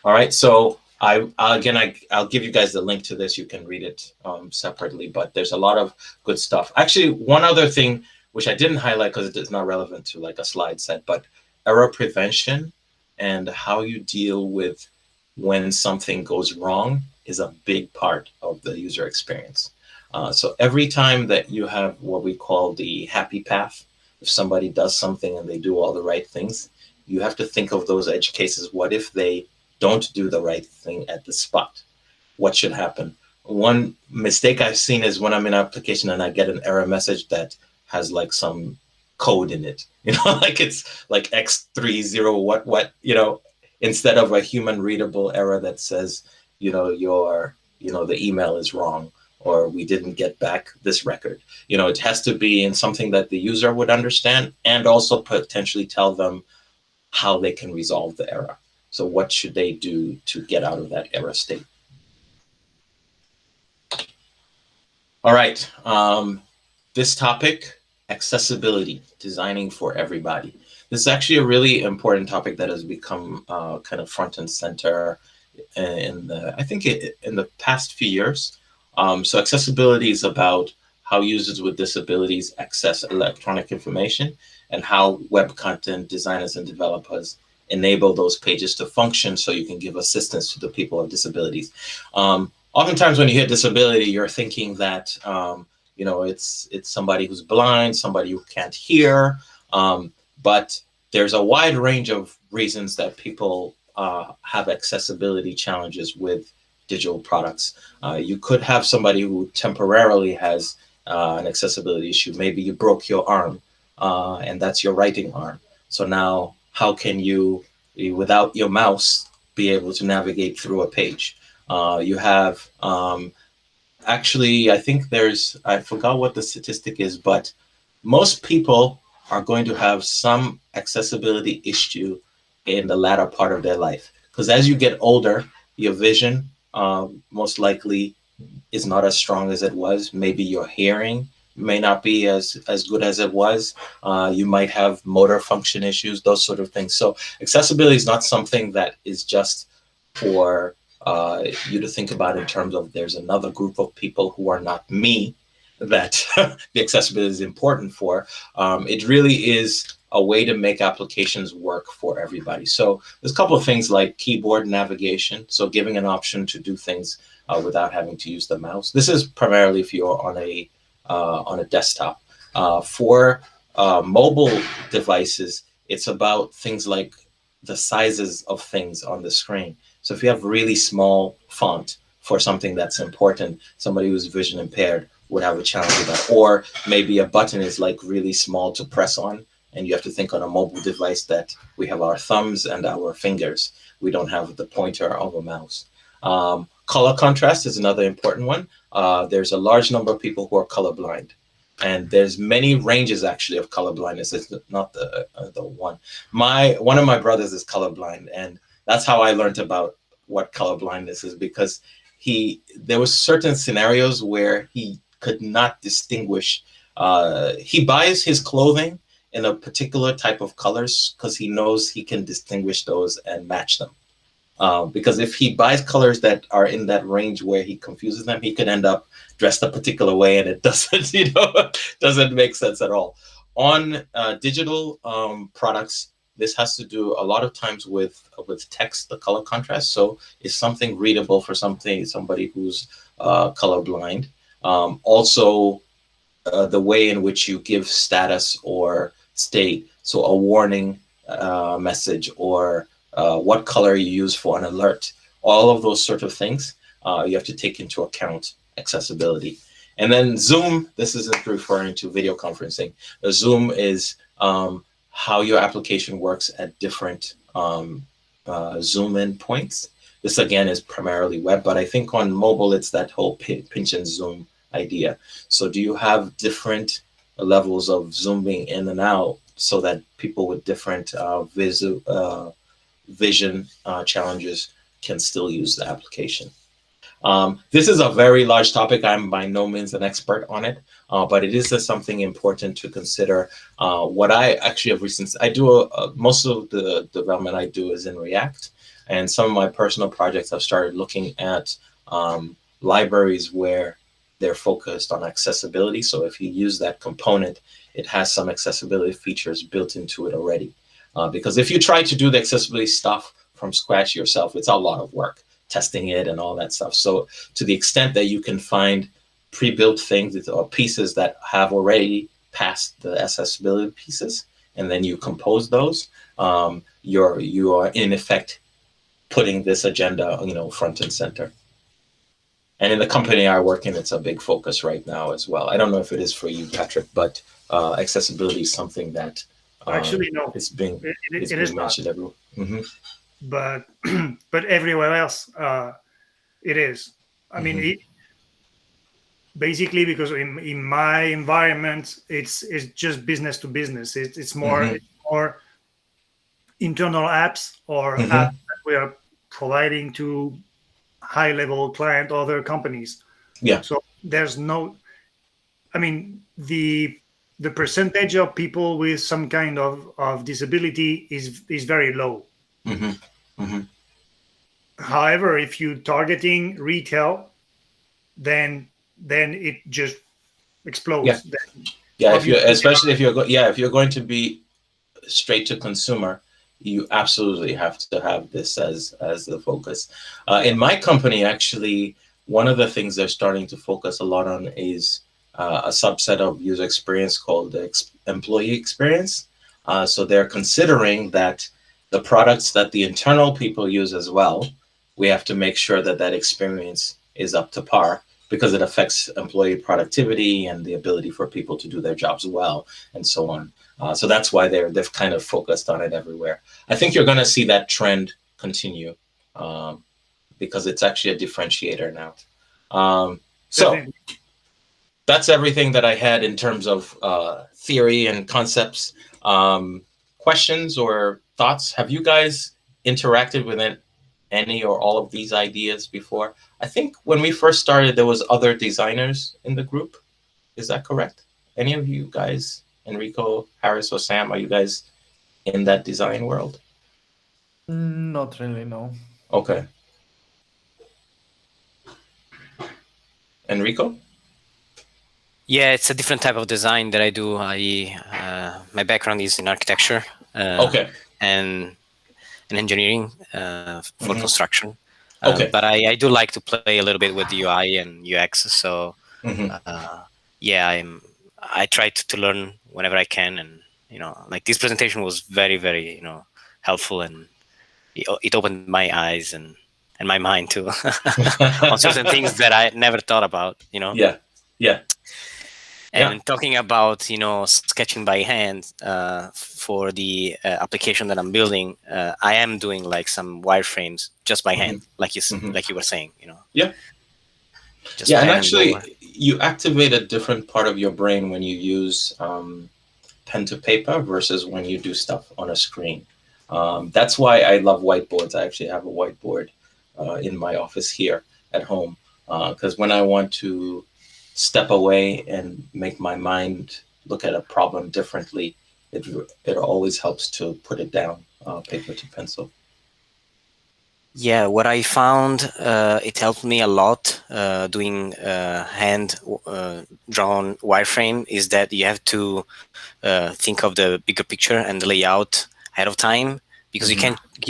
All right, so I'll give you guys the link to this. You can read it separately, but there's a lot of good stuff. Actually, one other thing which I didn't highlight because it's not relevant to like a slide set, but error prevention and how you deal with when something goes wrong is a big part of the user experience. So every time that you have what we call the happy path, if somebody does something and they do all the right things, you have to think of those edge cases. What if they don't do the right thing at the spot? What should happen? One mistake I've seen is when I'm in an application and I get an error message that has like some code in it, you know, like it's like X30 what, you know, instead of a human readable error that says, you know, the email is wrong, or we didn't get back this record. You know, it has to be in something that the user would understand and also potentially tell them how they can resolve the error. So what should they do to get out of that error state? All right, this topic, accessibility, designing for everybody. This is actually a really important topic that has become kind of front and center in the past few years. So accessibility is about how users with disabilities access electronic information and how web content designers and developers enable those pages to function so you can give assistance to the people with disabilities. Oftentimes when you hear disability, you're thinking that you know, it's somebody who's blind, somebody who can't hear, but there's a wide range of reasons that people have accessibility challenges with digital products. You could have somebody who temporarily has an accessibility issue. Maybe you broke your arm and that's your writing arm. So now how can you, without your mouse, be able to navigate through a page? You have, actually, I think I forgot what the statistic is, but most people are going to have some accessibility issue in the latter part of their life. Because as you get older, your vision most likely is not as strong as it was. Maybe your hearing, may not be as good as it was. You might have motor function issues, those sort of things. So accessibility is not something that is just for you to think about in terms of there's another group of people who are not me that the accessibility is important for. It really is a way to make applications work for everybody. So there's a couple of things like keyboard navigation. So giving an option to do things without having to use the mouse. This is primarily if you're on a desktop. For mobile devices, it's about things like the sizes of things on the screen. So if you have really small font for something that's important, somebody who's vision impaired would have a challenge with that. Or maybe a button is like really small to press on, and you have to think on a mobile device that we have our thumbs and our fingers. We don't have the pointer of a mouse. Color contrast is another important one. There's a large number of people who are colorblind, and there's many ranges actually of color blindness. It's not the one. One of my brothers is colorblind, and that's how I learned about what color blindness is, because there was certain scenarios where he could not distinguish. He buys his clothing in a particular type of colors because he knows he can distinguish those and match them. Because if he buys colors that are in that range where he confuses them, he could end up dressed a particular way, and it doesn't, doesn't make sense at all. On digital products, this has to do a lot of times with text, the color contrast. So is something readable for somebody who's colorblind? Also, the way in which you give status or state, so a warning message, or what color you use for an alert, all of those sort of things, you have to take into account accessibility. And then Zoom, this isn't referring to video conferencing. Zoom is how your application works at different zoom in points. This again is primarily web, but I think on mobile, it's that whole pinch and zoom idea. So do you have different levels of zooming in and out so that people with different vision challenges can still use the application? This is a very large topic. I'm by no means an expert on it, but it is something important to consider. What I actually have I do most of the development I do is in React, and some of my personal projects I've started looking at libraries where they're focused on accessibility. So if you use that component, it has some accessibility features built into it already. Because if you try to do the accessibility stuff from scratch yourself, it's a lot of work, testing it and all that stuff. So to the extent that you can find pre-built things or pieces that have already passed the accessibility pieces, and then you compose those, you are in effect putting this agenda, front and center. And in the company I work in, it's a big focus right now as well. I don't know if it is for you, Patrick, but accessibility is something that actually no, it's being mentioned everywhere. Mm-hmm. But everywhere else it is. I mean, basically because in my environment, it's just business to business. It's more internal apps or apps that we are providing to high-level client other companies. Yeah. So there's no, I mean, the percentage of people with some kind of disability is very low. However, if you're targeting retail, then it just explodes. Yeah. If you're going to be straight to consumer, you absolutely have to have this as the focus. In my company, actually, one of the things they're starting to focus a lot on is a subset of user experience called the employee experience. So they're considering that the products that the internal people use as well, we have to make sure that that experience is up to par, because it affects employee productivity and the ability for people to do their jobs well, and so on. So that's why they've kind of focused on it everywhere. I think you're going to see that trend continue because it's actually a differentiator now. So that's everything that I had in terms of theory and concepts. Questions or thoughts? Have you guys interacted with any or all of these ideas before? I think when we first started, there was other designers in the group. Is that correct? Any of you guys, Enrico, Harris, or Sam, are you guys in that design world? Not really, no. Okay. Enrico? Yeah, it's a different type of design that I do. My background is in architecture Okay. and engineering for construction. Okay. But I do like to play a little bit with UI and UX. So yeah, I try to learn whenever I can, and like this presentation was very, very helpful, and it opened my eyes and my mind too on certain things that I never thought about. Yeah. Yeah. And talking about sketching by hand for the application that I'm building, I am doing like some wireframes just by hand, like you were saying. Yeah. Just yeah, and pen actually, over. you activate a different part of your brain when you use pen to paper versus when you do stuff on a screen. That's why I love whiteboards. I actually have a whiteboard in my office here at home because when I want to step away and make my mind look at a problem differently, it always helps to put it down, paper to pencil. Yeah, what I found, it helped me a lot doing hand drawn wireframe is that you have to think of the bigger picture and the layout ahead of time, because you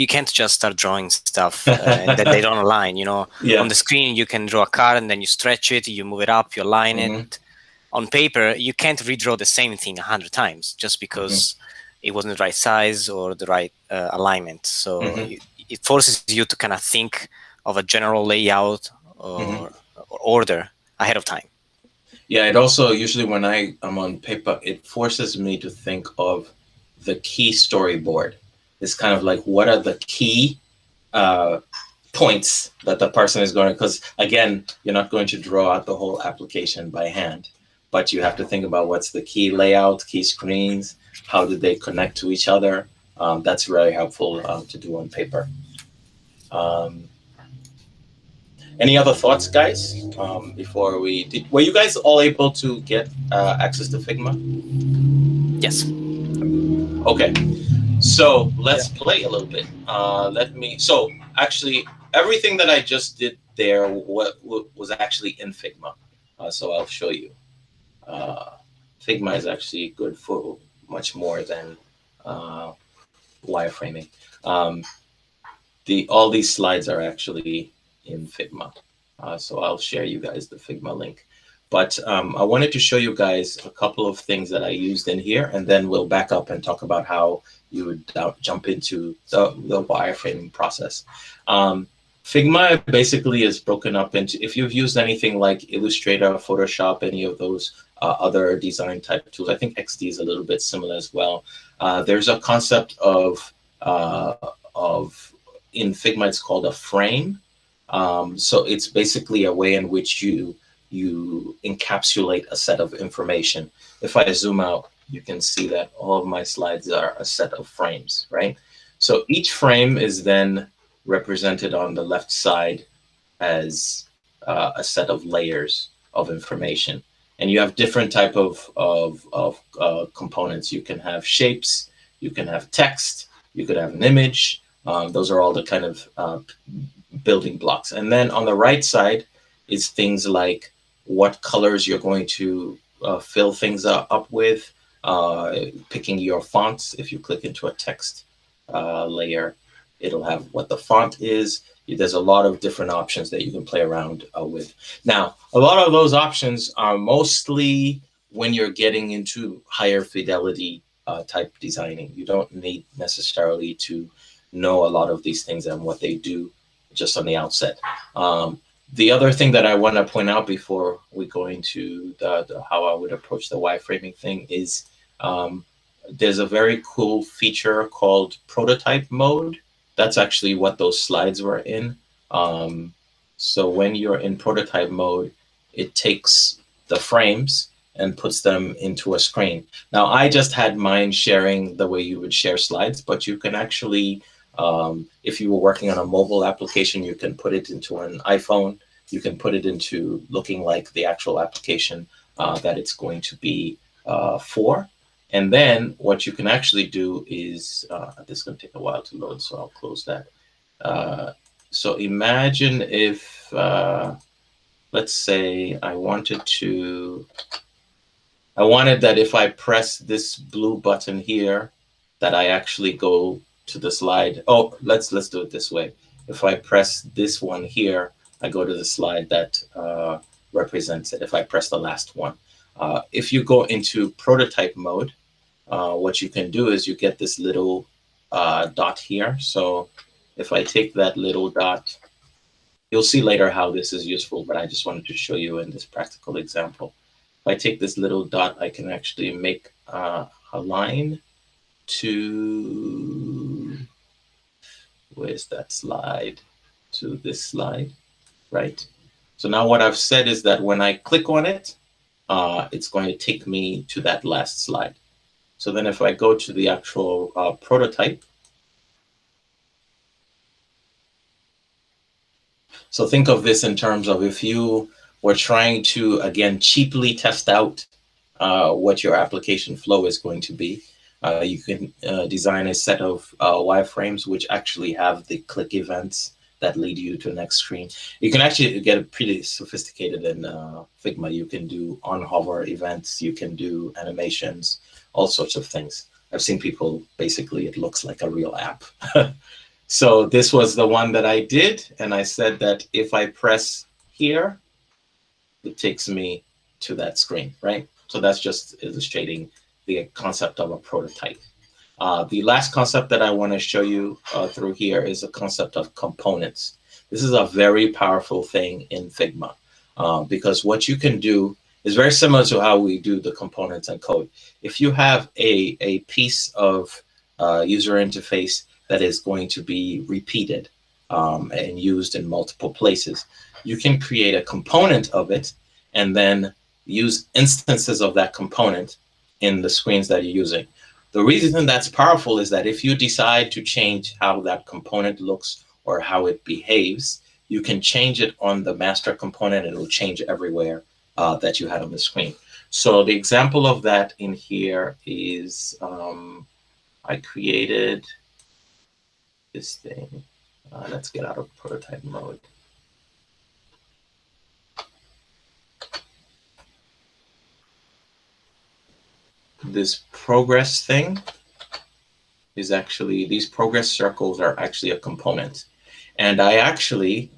can't just start drawing stuff and then they don't align. On the screen you can draw a card and then you stretch it, you move it up, you align it. On paper you can't redraw the same thing 100 times just because it wasn't the right size or the right alignment. So it forces you to kind of think of a general layout or order ahead of time. Yeah, it also usually when I am on paper, it forces me to think of the key storyboard. It's kind of like, what are the key points that the person is going to, because again, you're not going to draw out the whole application by hand, but you have to think about what's the key layout, key screens, how do they connect to each other. That's very helpful to do on paper. Any other thoughts, guys? Before were you guys all able to get access to Figma? Yes. Okay, so let's play a little bit. So actually, everything that I just did there was actually in Figma. So I'll show you. Figma is actually good for much more than wireframing. All these slides are actually in Figma. So I'll share you guys the Figma link. But I wanted to show you guys a couple of things that I used in here, and then we'll back up and talk about how you would jump into the wireframing process. Figma basically is broken up into, if you've used anything like Illustrator, Photoshop, any of those other design type tools, I think XD is a little bit similar as well. There's a concept of in Figma, it's called a frame. So it's basically a way in which you encapsulate a set of information. If I zoom out, you can see that all of my slides are a set of frames, right? So each frame is then represented on the left side as a set of layers of information. And you have different type of components. You can have shapes, you can have text, you could have an image. Those are all the kind of building blocks. And then on the right side is things like what colors you're going to fill things up with, picking your fonts. If you click into a text layer, it'll have what the font is. There's a lot of different options that you can play around with. Now, a lot of those options are mostly when you're getting into higher fidelity type designing. You don't need necessarily to know a lot of these things and what they do just on the outset. The other thing that I want to point out before we go into how I would approach the wireframing thing is there's a very cool feature called prototype mode. That's actually what those slides were in. So when you're in prototype mode, it takes the frames and puts them into a screen. Now, I just had mine sharing the way you would share slides, but you can actually, if you were working on a mobile application, you can put it into an iPhone. You can put it into looking like the actual application that it's going to be 4. And then what you can actually do is, this is going to take a while to load, so I'll close that. So imagine if, let's say I wanted that if I press this blue button here, that I actually go to the slide. Oh, let's do it this way. If I press this one here, I go to the slide that represents it. If I press the last one. If you go into prototype mode, what you can do is you get this little dot here. So if I take that little dot, you'll see later how this is useful, but I just wanted to show you in this practical example. If I take this little dot, I can actually make a line to, where's that slide? To this slide, right? So now what I've said is that when I click on it, it's going to take me to that last slide. So then if I go to the actual prototype, so think of this in terms of if you were trying to, again, cheaply test out what your application flow is going to be, you can design a set of wireframes which actually have the click events that lead you to the next screen. You can actually get pretty sophisticated in Figma. You can do on-hover events, you can do animations, all sorts of things. I've seen people, basically, it looks like a real app. So this was the one that I did, and I said that if I press here, it takes me to that screen, right? So that's just illustrating the concept of a prototype. The last concept that I want to show you through here is the concept of components. This is a very powerful thing in Figma because what you can do is very similar to how we do the components and code. If you have a piece of user interface that is going to be repeated and used in multiple places, you can create a component of it and then use instances of that component in the screens that you're using. The reason that's powerful is that if you decide to change how that component looks or how it behaves, you can change it on the master component and it will change everywhere that you had on the screen. So the example of that in here is I created this thing. Let's get out of prototype mode. This progress thing is actually, these progress circles are actually a component. And I actually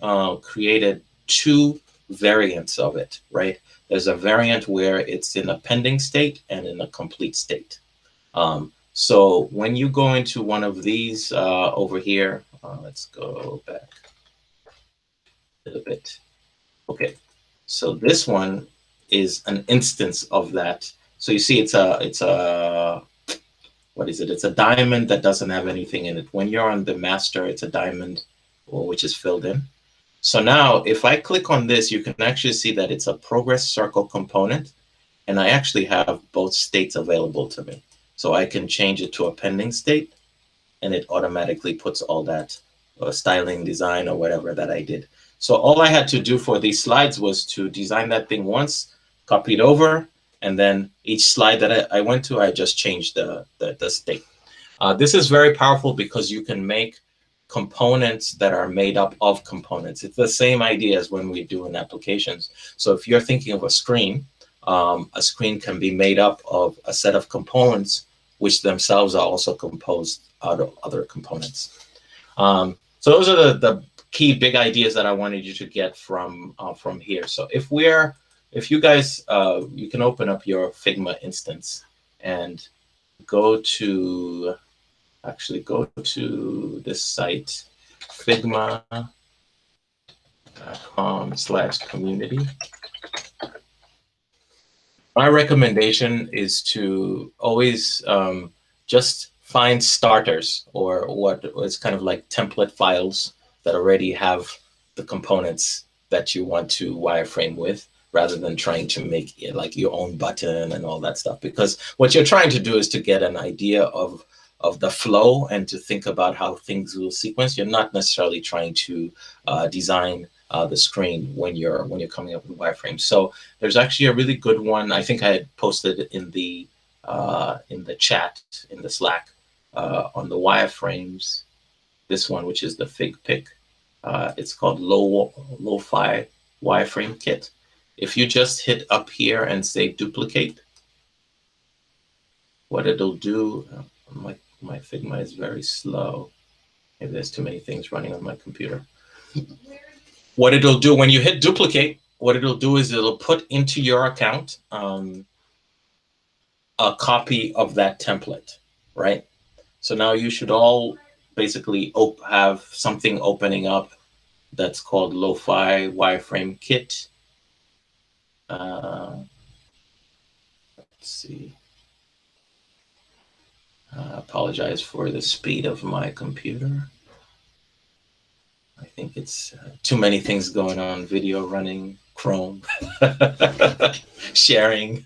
created 2 variants of it, right? There's a variant where it's in a pending state and in a complete state. So when you go into one of these over here, let's go back a little bit. Okay, so this one is an instance of that. So you see it's a what is it? It's a diamond that doesn't have anything in it. When you're on the master, it's a diamond which is filled in. So now if I click on this, you can actually see that it's a progress circle component, and I actually have both states available to me. So I can change it to a pending state, and it automatically puts all that styling, design, or whatever that I did. So all I had to do for these slides was to design that thing once, copy it over, and then each slide that I went to, I just changed the state. This is very powerful because you can make components that are made up of components. It's the same idea as when we do in applications. So if you're thinking of a screen can be made up of a set of components which themselves are also composed out of other components. So those are the key big ideas that I wanted you to get from here. So if you guys, you can open up your Figma instance and go to this site, figma.com/community. My recommendation is to always just find starters or what is kind of like template files that already have the components that you want to wireframe with, rather than trying to make it like your own button and all that stuff. Because what you're trying to do is to get an idea of the flow and to think about how things will sequence. You're not necessarily trying to design the screen when you're coming up with wireframes. So there's actually a really good one. I think I had posted in the chat in the Slack on the wireframes. This one, which is the Fig Pick. It's called Lo-Fi Wireframe Kit. If you just hit up here and say duplicate, what it'll do, my Figma is very slow. Maybe there's too many things running on my computer. What it'll do when you hit duplicate, what it'll do is it'll put into your account a copy of that template, right? So now you should all basically have something opening up that's called Lo-Fi Wireframe Kit. Let's see. I apologize for the speed of my computer. I think it's too many things going on. Video running, Chrome, sharing.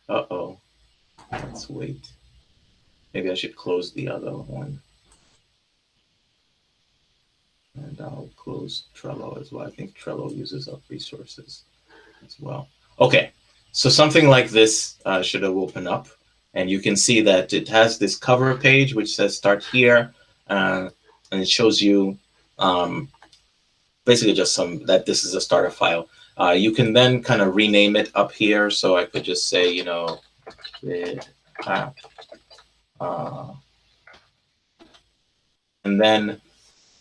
Uh-oh. Let's wait. Maybe I should close the other one. And I'll close Trello as well. I think Trello uses up resources as well. Okay, so something like this should have opened up. And you can see that it has this cover page which says start here. And it shows you basically just that this is a starter file. You can then kind of rename it up here. So I could just say, you know, app. And then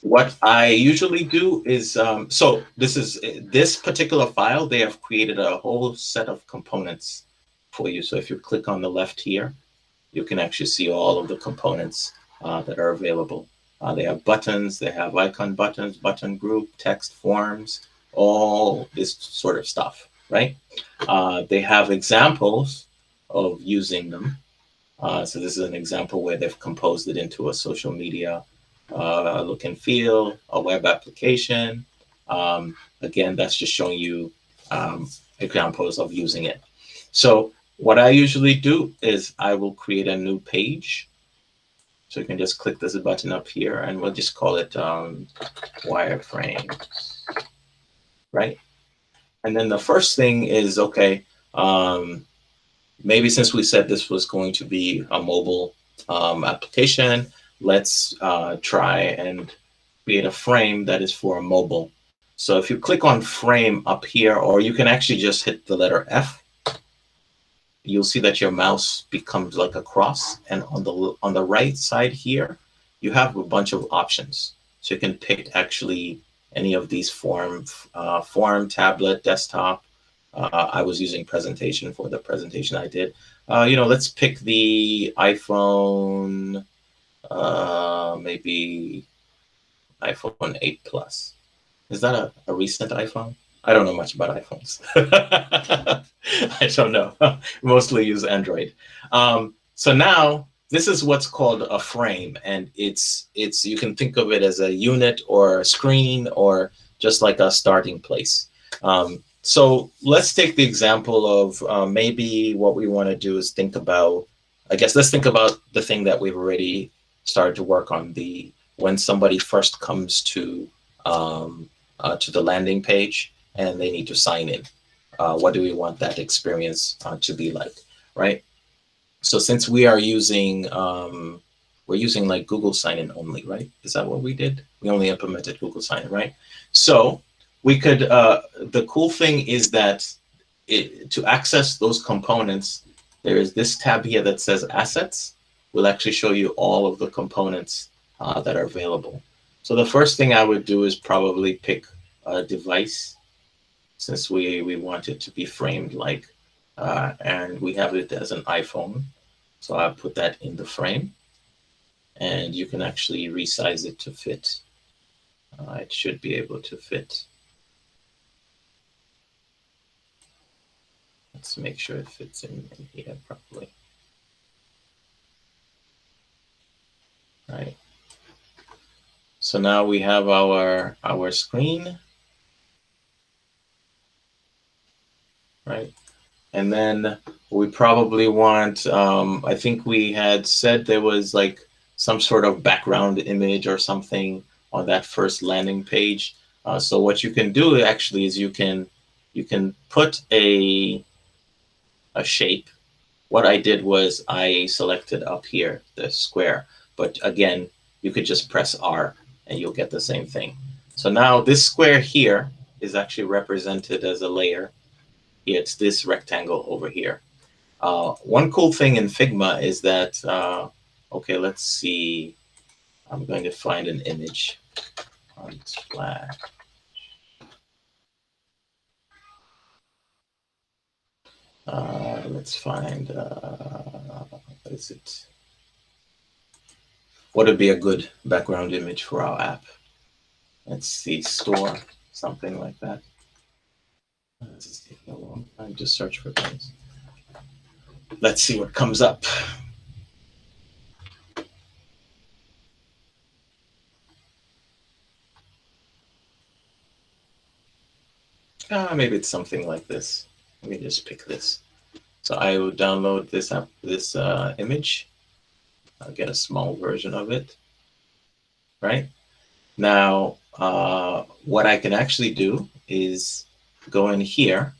what I usually do is, so this particular file, they have created a whole set of components for you. So if you click on the left here, you can actually see all of the components that are available. They have buttons, they have icon buttons, button group, text forms, all this sort of stuff, right? They have examples of using them. So this is an example where they've composed it into a social media look and feel, a web application. Again, that's just showing you examples of using it. So what I usually do is I will create a new page. So you can just click this button up here and we'll just call it wireframe, right? And then the first thing is, okay, maybe since we said this was going to be a mobile application, let's try and create a frame that is for a mobile. So if you click on frame up here, or you can actually just hit the letter F, you'll see that your mouse becomes like a cross. And on the right side here, you have a bunch of options. So you can pick actually any of these form, tablet, desktop. I was using presentation for the presentation I did. You know, let's pick the iPhone, maybe iPhone 8 Plus. Is that a recent iPhone? I don't know much about iPhones. I don't know. Mostly use Android. So now this is what's called a frame, and it's you can think of it as a unit or a screen or just like a starting place. So let's take the example of maybe what we want to do is think about, I guess let's think about the thing that we've already started to work on, when somebody first comes to the landing page and they need to sign in. What do we want that experience to be like, right? So since we are using, we're using like Google sign-in only, right? Is that what we did? We only implemented Google sign-in, right? So we could, the cool thing is that to access those components, there is this tab here that says assets. Will actually show you all of the components that are available. So the first thing I would do is probably pick a device, since we want it to be framed like, and we have it as an iPhone. So I put that in the frame, and you can actually resize it to fit. It should be able to fit. Let's make sure it fits in here properly. Right. So now we have our screen, right? And then we probably want, I think we had said there was like some sort of background image or something on that first landing page. So what you can do actually is you can put a shape. What I did was I selected up here the square, but again, you could just press R and you'll get the same thing. So now this square here is actually represented as a layer. It's this rectangle over here. One cool thing in Figma is that, okay, let's see. I'm going to find an image on Splash. Let's find, what is it? What would be a good background image for our app? Let's see, store, something like that. It's taking a long time to search for things. Let's see what comes up. Maybe it's something like this. Let me just pick this. So I will download this app, this image. I'll get a small version of it. Right now, what I can actually do is go in here,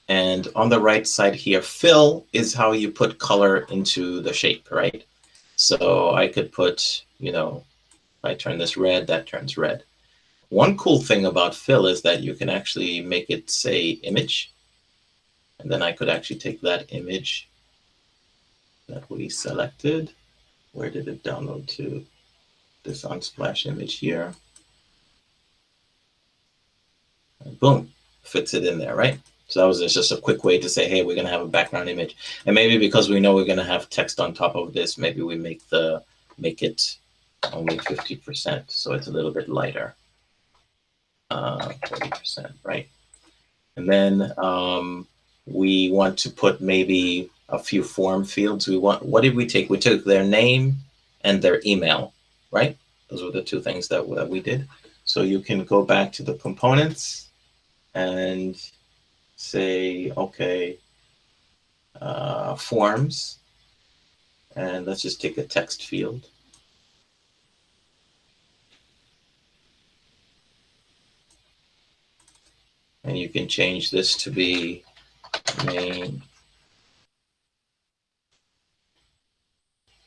and on the right side here, fill is how you put color into the shape, right? So I could put, you know, if I turn this red, that turns red. One cool thing about fill is that you can actually make it say image. And then I could actually take that image that we selected. Where did it download to? This Unsplash image here. And boom, fits it in there, right? So that was just a quick way to say, hey, we're going to have a background image. And maybe because we know we're going to have text on top of this, maybe we make it only 50%, so it's a little bit lighter. 40%, right? And then we want to put maybe a few form fields. What did we take? We took their name and their email, right? Those were the two things that we did. So you can go back to the components and say, okay, forms, and let's just take a text field. And you can change this to be name.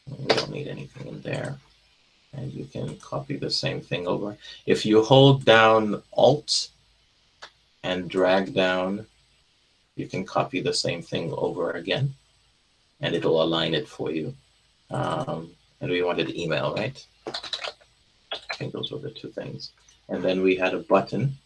We don't need anything in there. And you can copy the same thing over. If you hold down Alt and drag down, you can copy the same thing over again, and it'll align it for you. And we wanted email, right? I think those were the two things. And then we had a button.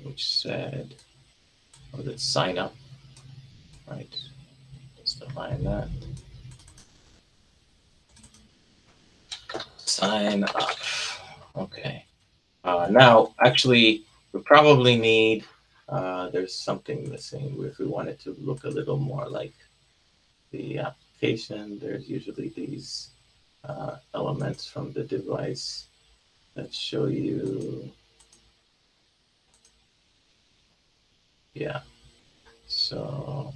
Which said, was it sign up, right? Just align that. Sign up. Okay. Now, actually, we probably need, there's something missing if we want it to look a little more like the application. There's usually these elements from the device that show you, yeah. So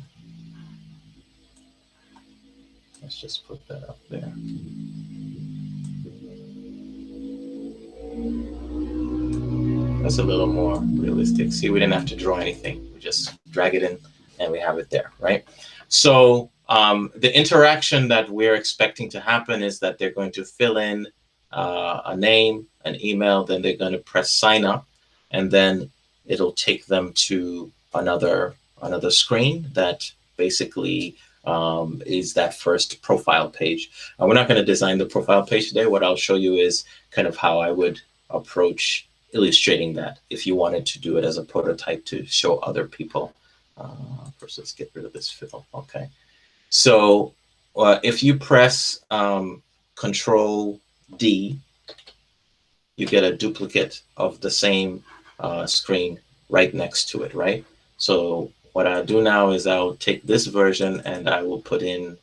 let's just put that up there. That's a little more realistic. See, we didn't have to draw anything. We just drag it in and we have it there, right? So the interaction that we're expecting to happen is that they're going to fill in a name, an email, then they're going to press sign up, and then it'll take them to another screen that basically is that first profile page. We're not going to design the profile page today. What I'll show you is kind of how I would approach illustrating that if you wanted to do it as a prototype to show other people. First, let's get rid of this fill. Okay. So if you press Control D, you get a duplicate of the same screen right next to it, right? So what I'll do now is I'll take this version and I will put in,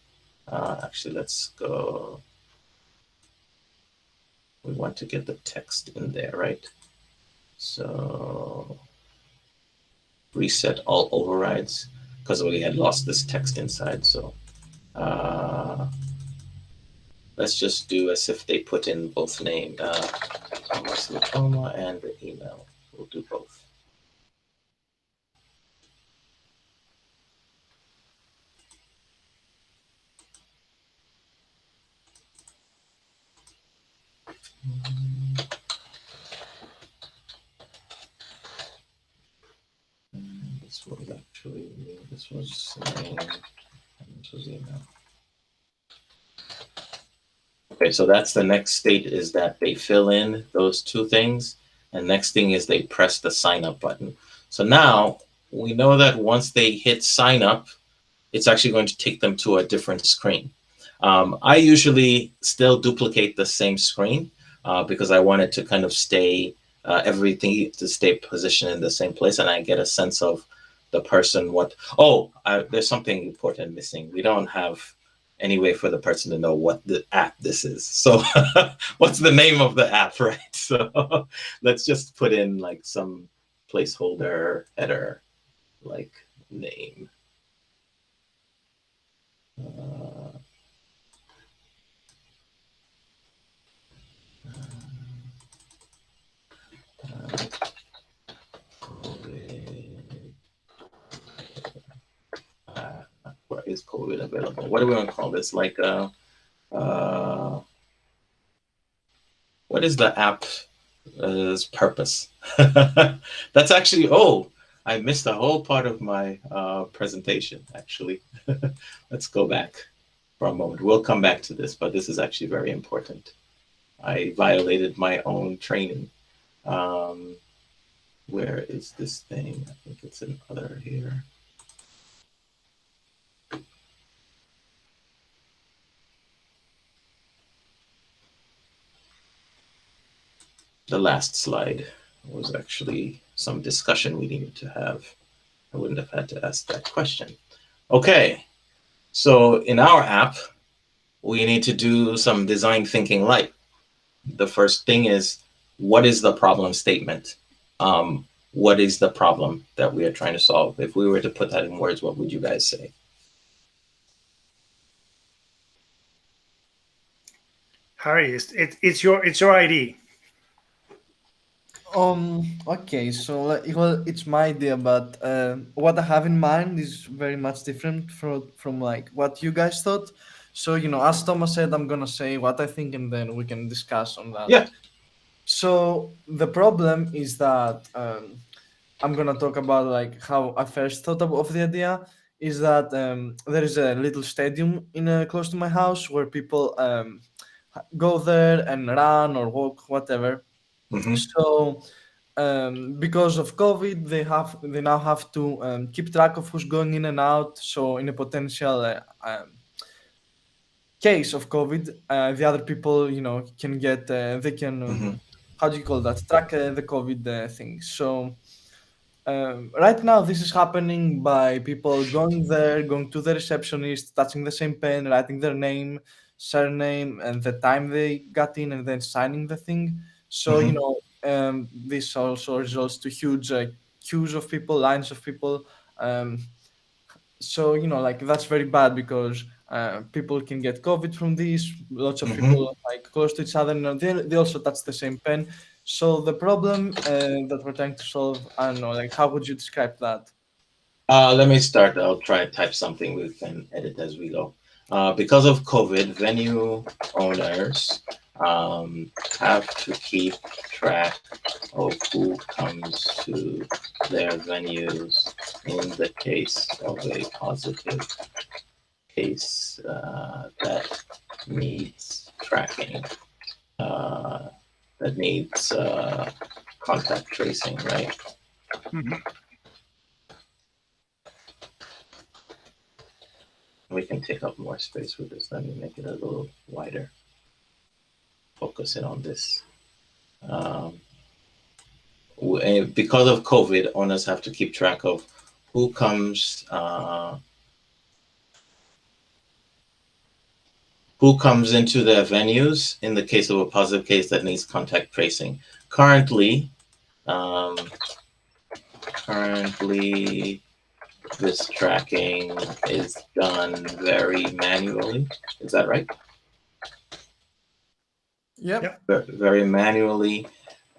actually, let's go. We want to get the text in there, right? So reset all overrides because we had lost this text inside. So let's just do as if they put in both name, Thomas Lukoma, and the email. We'll do both. This was actually, this was name, and this was email. Okay, so that's the next state, is that they fill in those two things. And next thing is they press the sign up button. So now we know that once they hit sign up, it's actually going to take them to a different screen. I usually still duplicate the same screen because I want it to kind of stay, everything to stay positioned in the same place, and I get a sense of the person what, there's something important missing. We don't have any way for the person to know what the app this is. So what's the name of the app, right? So let's just put in like some placeholder header, like name. Where is COVID available? What do we want to call this? Like, what is the app's purpose? That's actually, I missed a whole part of my presentation, actually. Let's go back for a moment. We'll come back to this, but this is actually very important. I violated my own training. Where is this thing? I think it's in other here. The last slide was actually some discussion we needed to have. I wouldn't have had to ask that question. Okay, so in our app, we need to do some design thinking light. The first thing is, what is the problem statement? What is the problem that we are trying to solve? If we were to put that in words, what would you guys say? Harry, it's your ID. Okay, so well, it's my idea, but what I have in mind is very much different from like what you guys thought. So, as Thomas said, I'm gonna say what I think, and then we can discuss on that. Yeah. So the problem is that I'm gonna talk about like how I first thought of the idea. Is that there is a little stadium close to my house where people go there and run or walk, whatever. Mm-hmm. So because of COVID, they now have to keep track of who's going in and out. So in a potential case of COVID, the other people, can get they can Mm-hmm. how do you call that? Track the COVID thing. So right now, this is happening by people going there, going to the receptionist, touching the same pen, writing their name, surname, and the time they got in, and then signing the thing. So, this also results to huge queues of people, lines of people. So, like that's very bad because people can get COVID from this. Lots of Mm-hmm. people like close to each other, and they also touch the same pen. So the problem that we're trying to solve, I don't know, like how would you describe that? Let me start. I'll try to type something. We can edit as we go. Because of COVID, venue owners have to keep track of who comes to their venues in the case of a positive case that needs tracking, that needs contact tracing, right? Mhm. We can take up more space with this. Let me make it a little wider. Focus in on this. Because of COVID, owners have to keep track of who comes into their venues in the case of a positive case that needs contact tracing. Currently, currently this tracking is done very manually. Is that right? Yep. Very manually,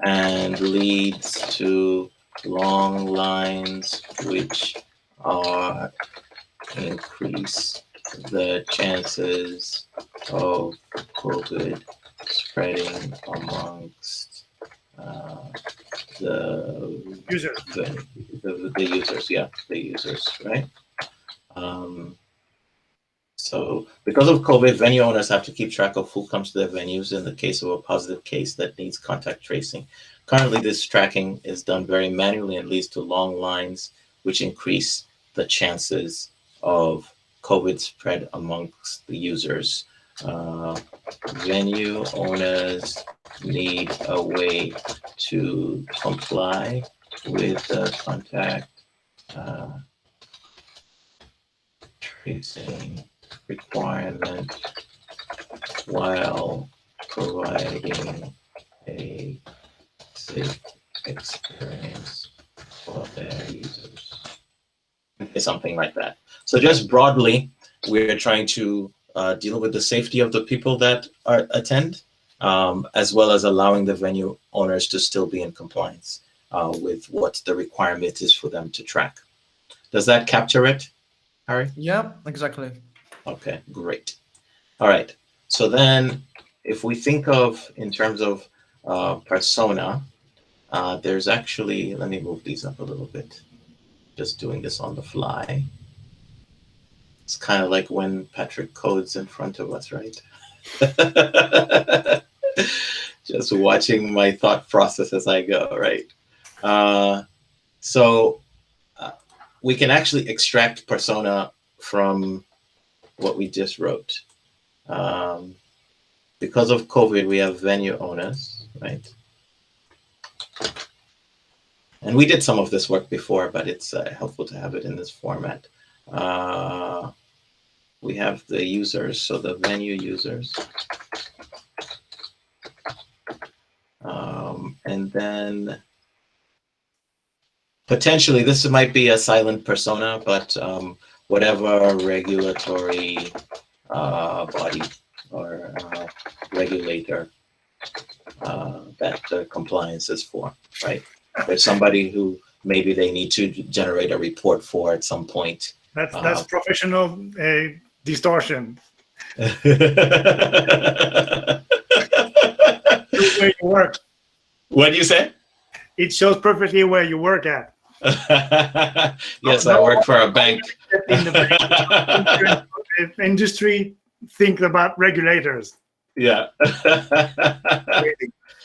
and leads to long lines, which are increase the chances of COVID spreading amongst the Users. The users, yeah, the users, right? So because of COVID, venue owners have to keep track of who comes to their venues in the case of a positive case that needs contact tracing. Currently, this tracking is done very manually and leads to long lines, which increase the chances of COVID spread amongst the users. Venue owners need a way to comply with the contact tracing requirement while providing a safe experience for their users. Something like that. So just broadly, we're trying to deal with the safety of the people that attend, as well as allowing the venue owners to still be in compliance with what the requirement is for them to track. Does that capture it, Harry? Yeah, exactly. Okay, great. All right. So then if we think of in terms of persona, there's actually, let me move these up a little bit. Just doing this on the fly. It's kind of like when Patrick codes in front of us, right? Just watching my thought process as I go, right? So we can actually extract persona from what we just wrote. Because of COVID, we have venue owners, right? And we did some of this work before, but it's helpful to have it in this format. We have the users, so the venue users. And then potentially this might be a silent persona, but whatever regulatory body or regulator that the compliance is for, right? There's somebody who maybe they need to generate a report for at some point. That's professional distortion. Where you work. What do you say? It shows perfectly where you work at. Yes, I work for a bank. In the bank industry, think about regulators. Yeah.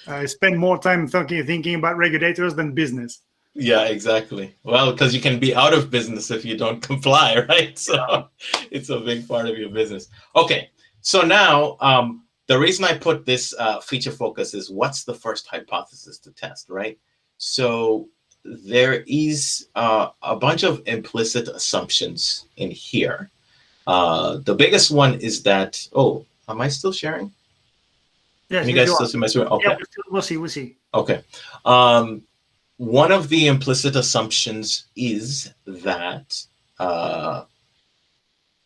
I spend more time thinking about regulators than business. Yeah, exactly. Well, because you can be out of business if you don't comply, right? So it's a big part of your business. Okay, so now the reason I put this feature focus is what's the first hypothesis to test, right? So there is a bunch of implicit assumptions in here. The biggest one is that, oh, am I still sharing? Yes, Can you guys still see my screen? Okay. Yeah, we'll see. Okay. One of the implicit assumptions is that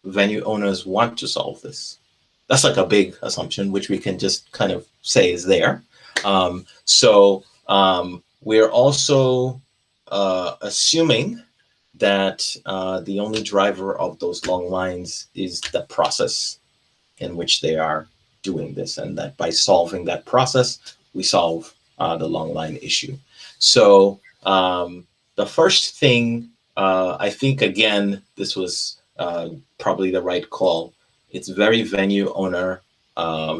venue owners want to solve this. That's like a big assumption, which we can just kind of say is there. We're also assuming that the only driver of those long lines is the process in which they are doing this, and that by solving that process, we solve the long line issue. So the first thing, I think, again, this was probably the right call. It's very venue owner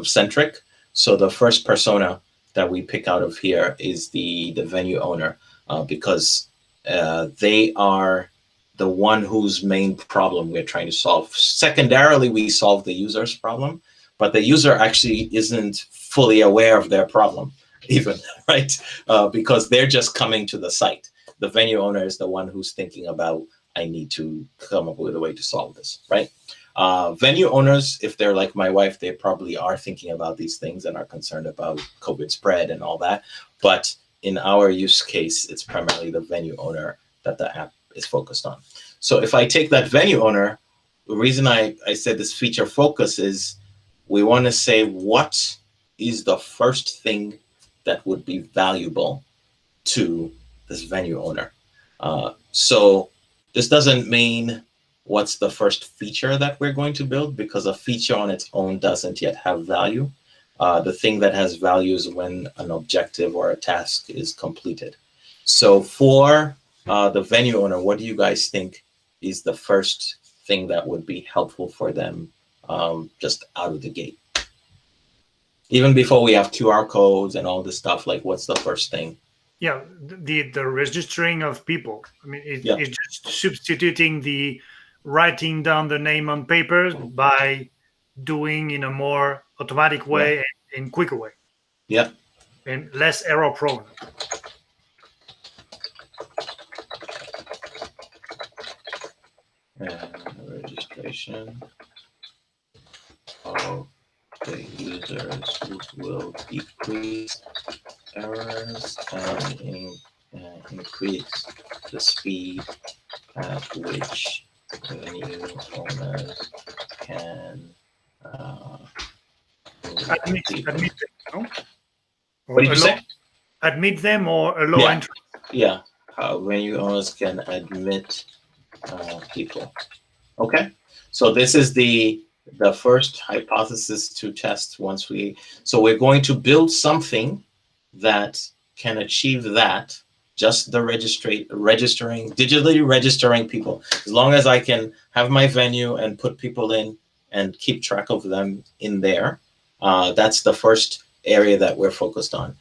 centric. So the first persona that we pick out of here is the venue owner because they are the one whose main problem we're trying to solve. Secondarily, we solve the user's problem, but the user actually isn't fully aware of their problem even, right? Because they're just coming to the site. The venue owner is the one who's thinking about, I need to come up with a way to solve this, right? Venue owners, if they're like my wife, they probably are thinking about these things and are concerned about COVID spread and all that. But in our use case, it's primarily the venue owner that the app is focused on. So if I take that venue owner, the reason I said this feature focus is we want to say what is the first thing that would be valuable to this venue owner. So this doesn't mean what's the first feature that we're going to build, because a feature on its own doesn't yet have value. The thing that has value is when an objective or a task is completed. So for the venue owner, what do you guys think is the first thing that would be helpful for them just out of the gate? Even before we have QR codes and all this stuff, like what's the first thing? Yeah, the registering of people. I mean, Yeah. it's just substituting the writing down the name on paper by doing in a more automatic way and quicker way. Yeah. And less error prone. And registration of the users will decrease errors and increase the speed at which venue owners can Admit them, no? What did you say? Admit them or allow entry. Yeah, venue owners can admit people. Okay, so this is the first hypothesis to test. So we're going to build something that can achieve that, just the digitally registering people. As long as I can have my venue and put people in and keep track of them in there, that's the first area that we're focused on.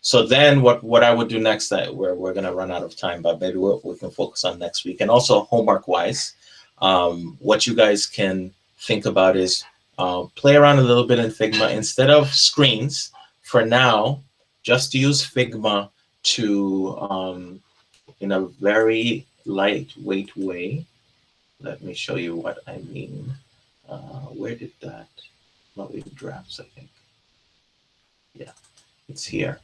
So then what I would do next, that we're going to run out of time, but maybe we can focus on next week. And also homework wise, what you guys can think about is play around a little bit in Figma. Instead of screens, for now, just use Figma to, in a very lightweight way. Let me show you what I mean. Where did that, lovely drafts, I think. Yeah, it's here.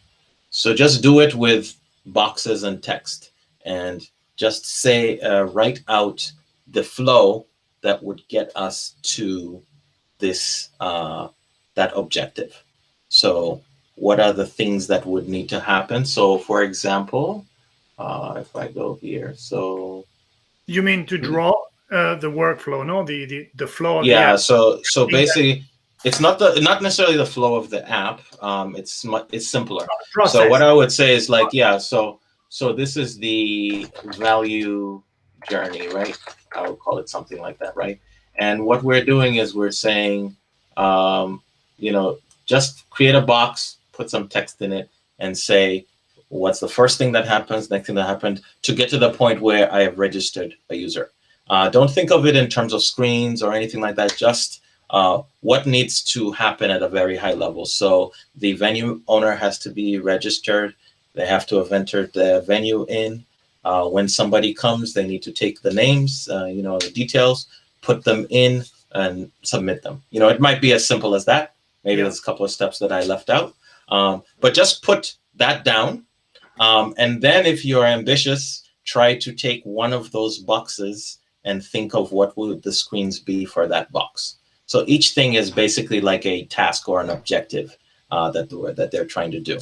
So just do it with boxes and text, and just say, write out the flow that would get us to this, that objective. So what are the things that would need to happen? So for example, if I go here, so. You mean to draw the workflow, no? The flow of the app. So basically, it's not necessarily the flow of the app. It's simpler. Process. So what I would say is like, so this is the value journey, right? I would call it something like that, right? And what we're doing is we're saying, just create a box, put some text in it, and say, what's the first thing that happens, next thing that happened, to get to the point where I have registered a user. Don't think of it in terms of screens or anything like that. Just what needs to happen at a very high level. So the venue owner has to be registered. They have to have entered the venue in. When somebody comes, they need to take the names, the details, put them in and submit them. It might be as simple as that. Maybe there's a couple of steps that I left out. But just put that down. And then if you're ambitious, try to take one of those boxes and think of what would the screens be for that box. So each thing is basically like a task or an objective that they're trying to do.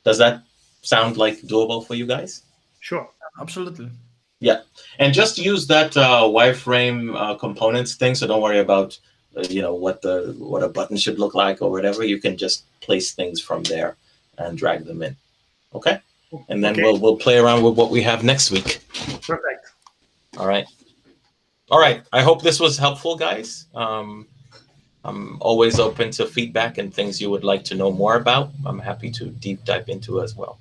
Does that sound like doable for you guys? Sure. Absolutely. Yeah. And just use that wireframe components thing. So don't worry about what a button should look like or whatever. You can just place things from there and drag them in. Okay. And then we'll play around with what we have next week. Perfect. All right. All right. I hope this was helpful, guys. I'm always open to feedback and things you would like to know more about. I'm happy to deep dive into as well.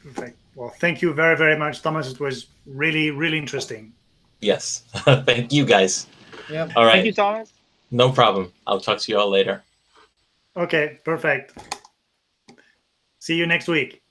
Perfect. Well, thank you very, very much, Thomas. It was really, really interesting. Yes. Thank you, guys. Yeah. All right. Thank you, Thomas. No problem. I'll talk to you all later. Okay, perfect. See you next week.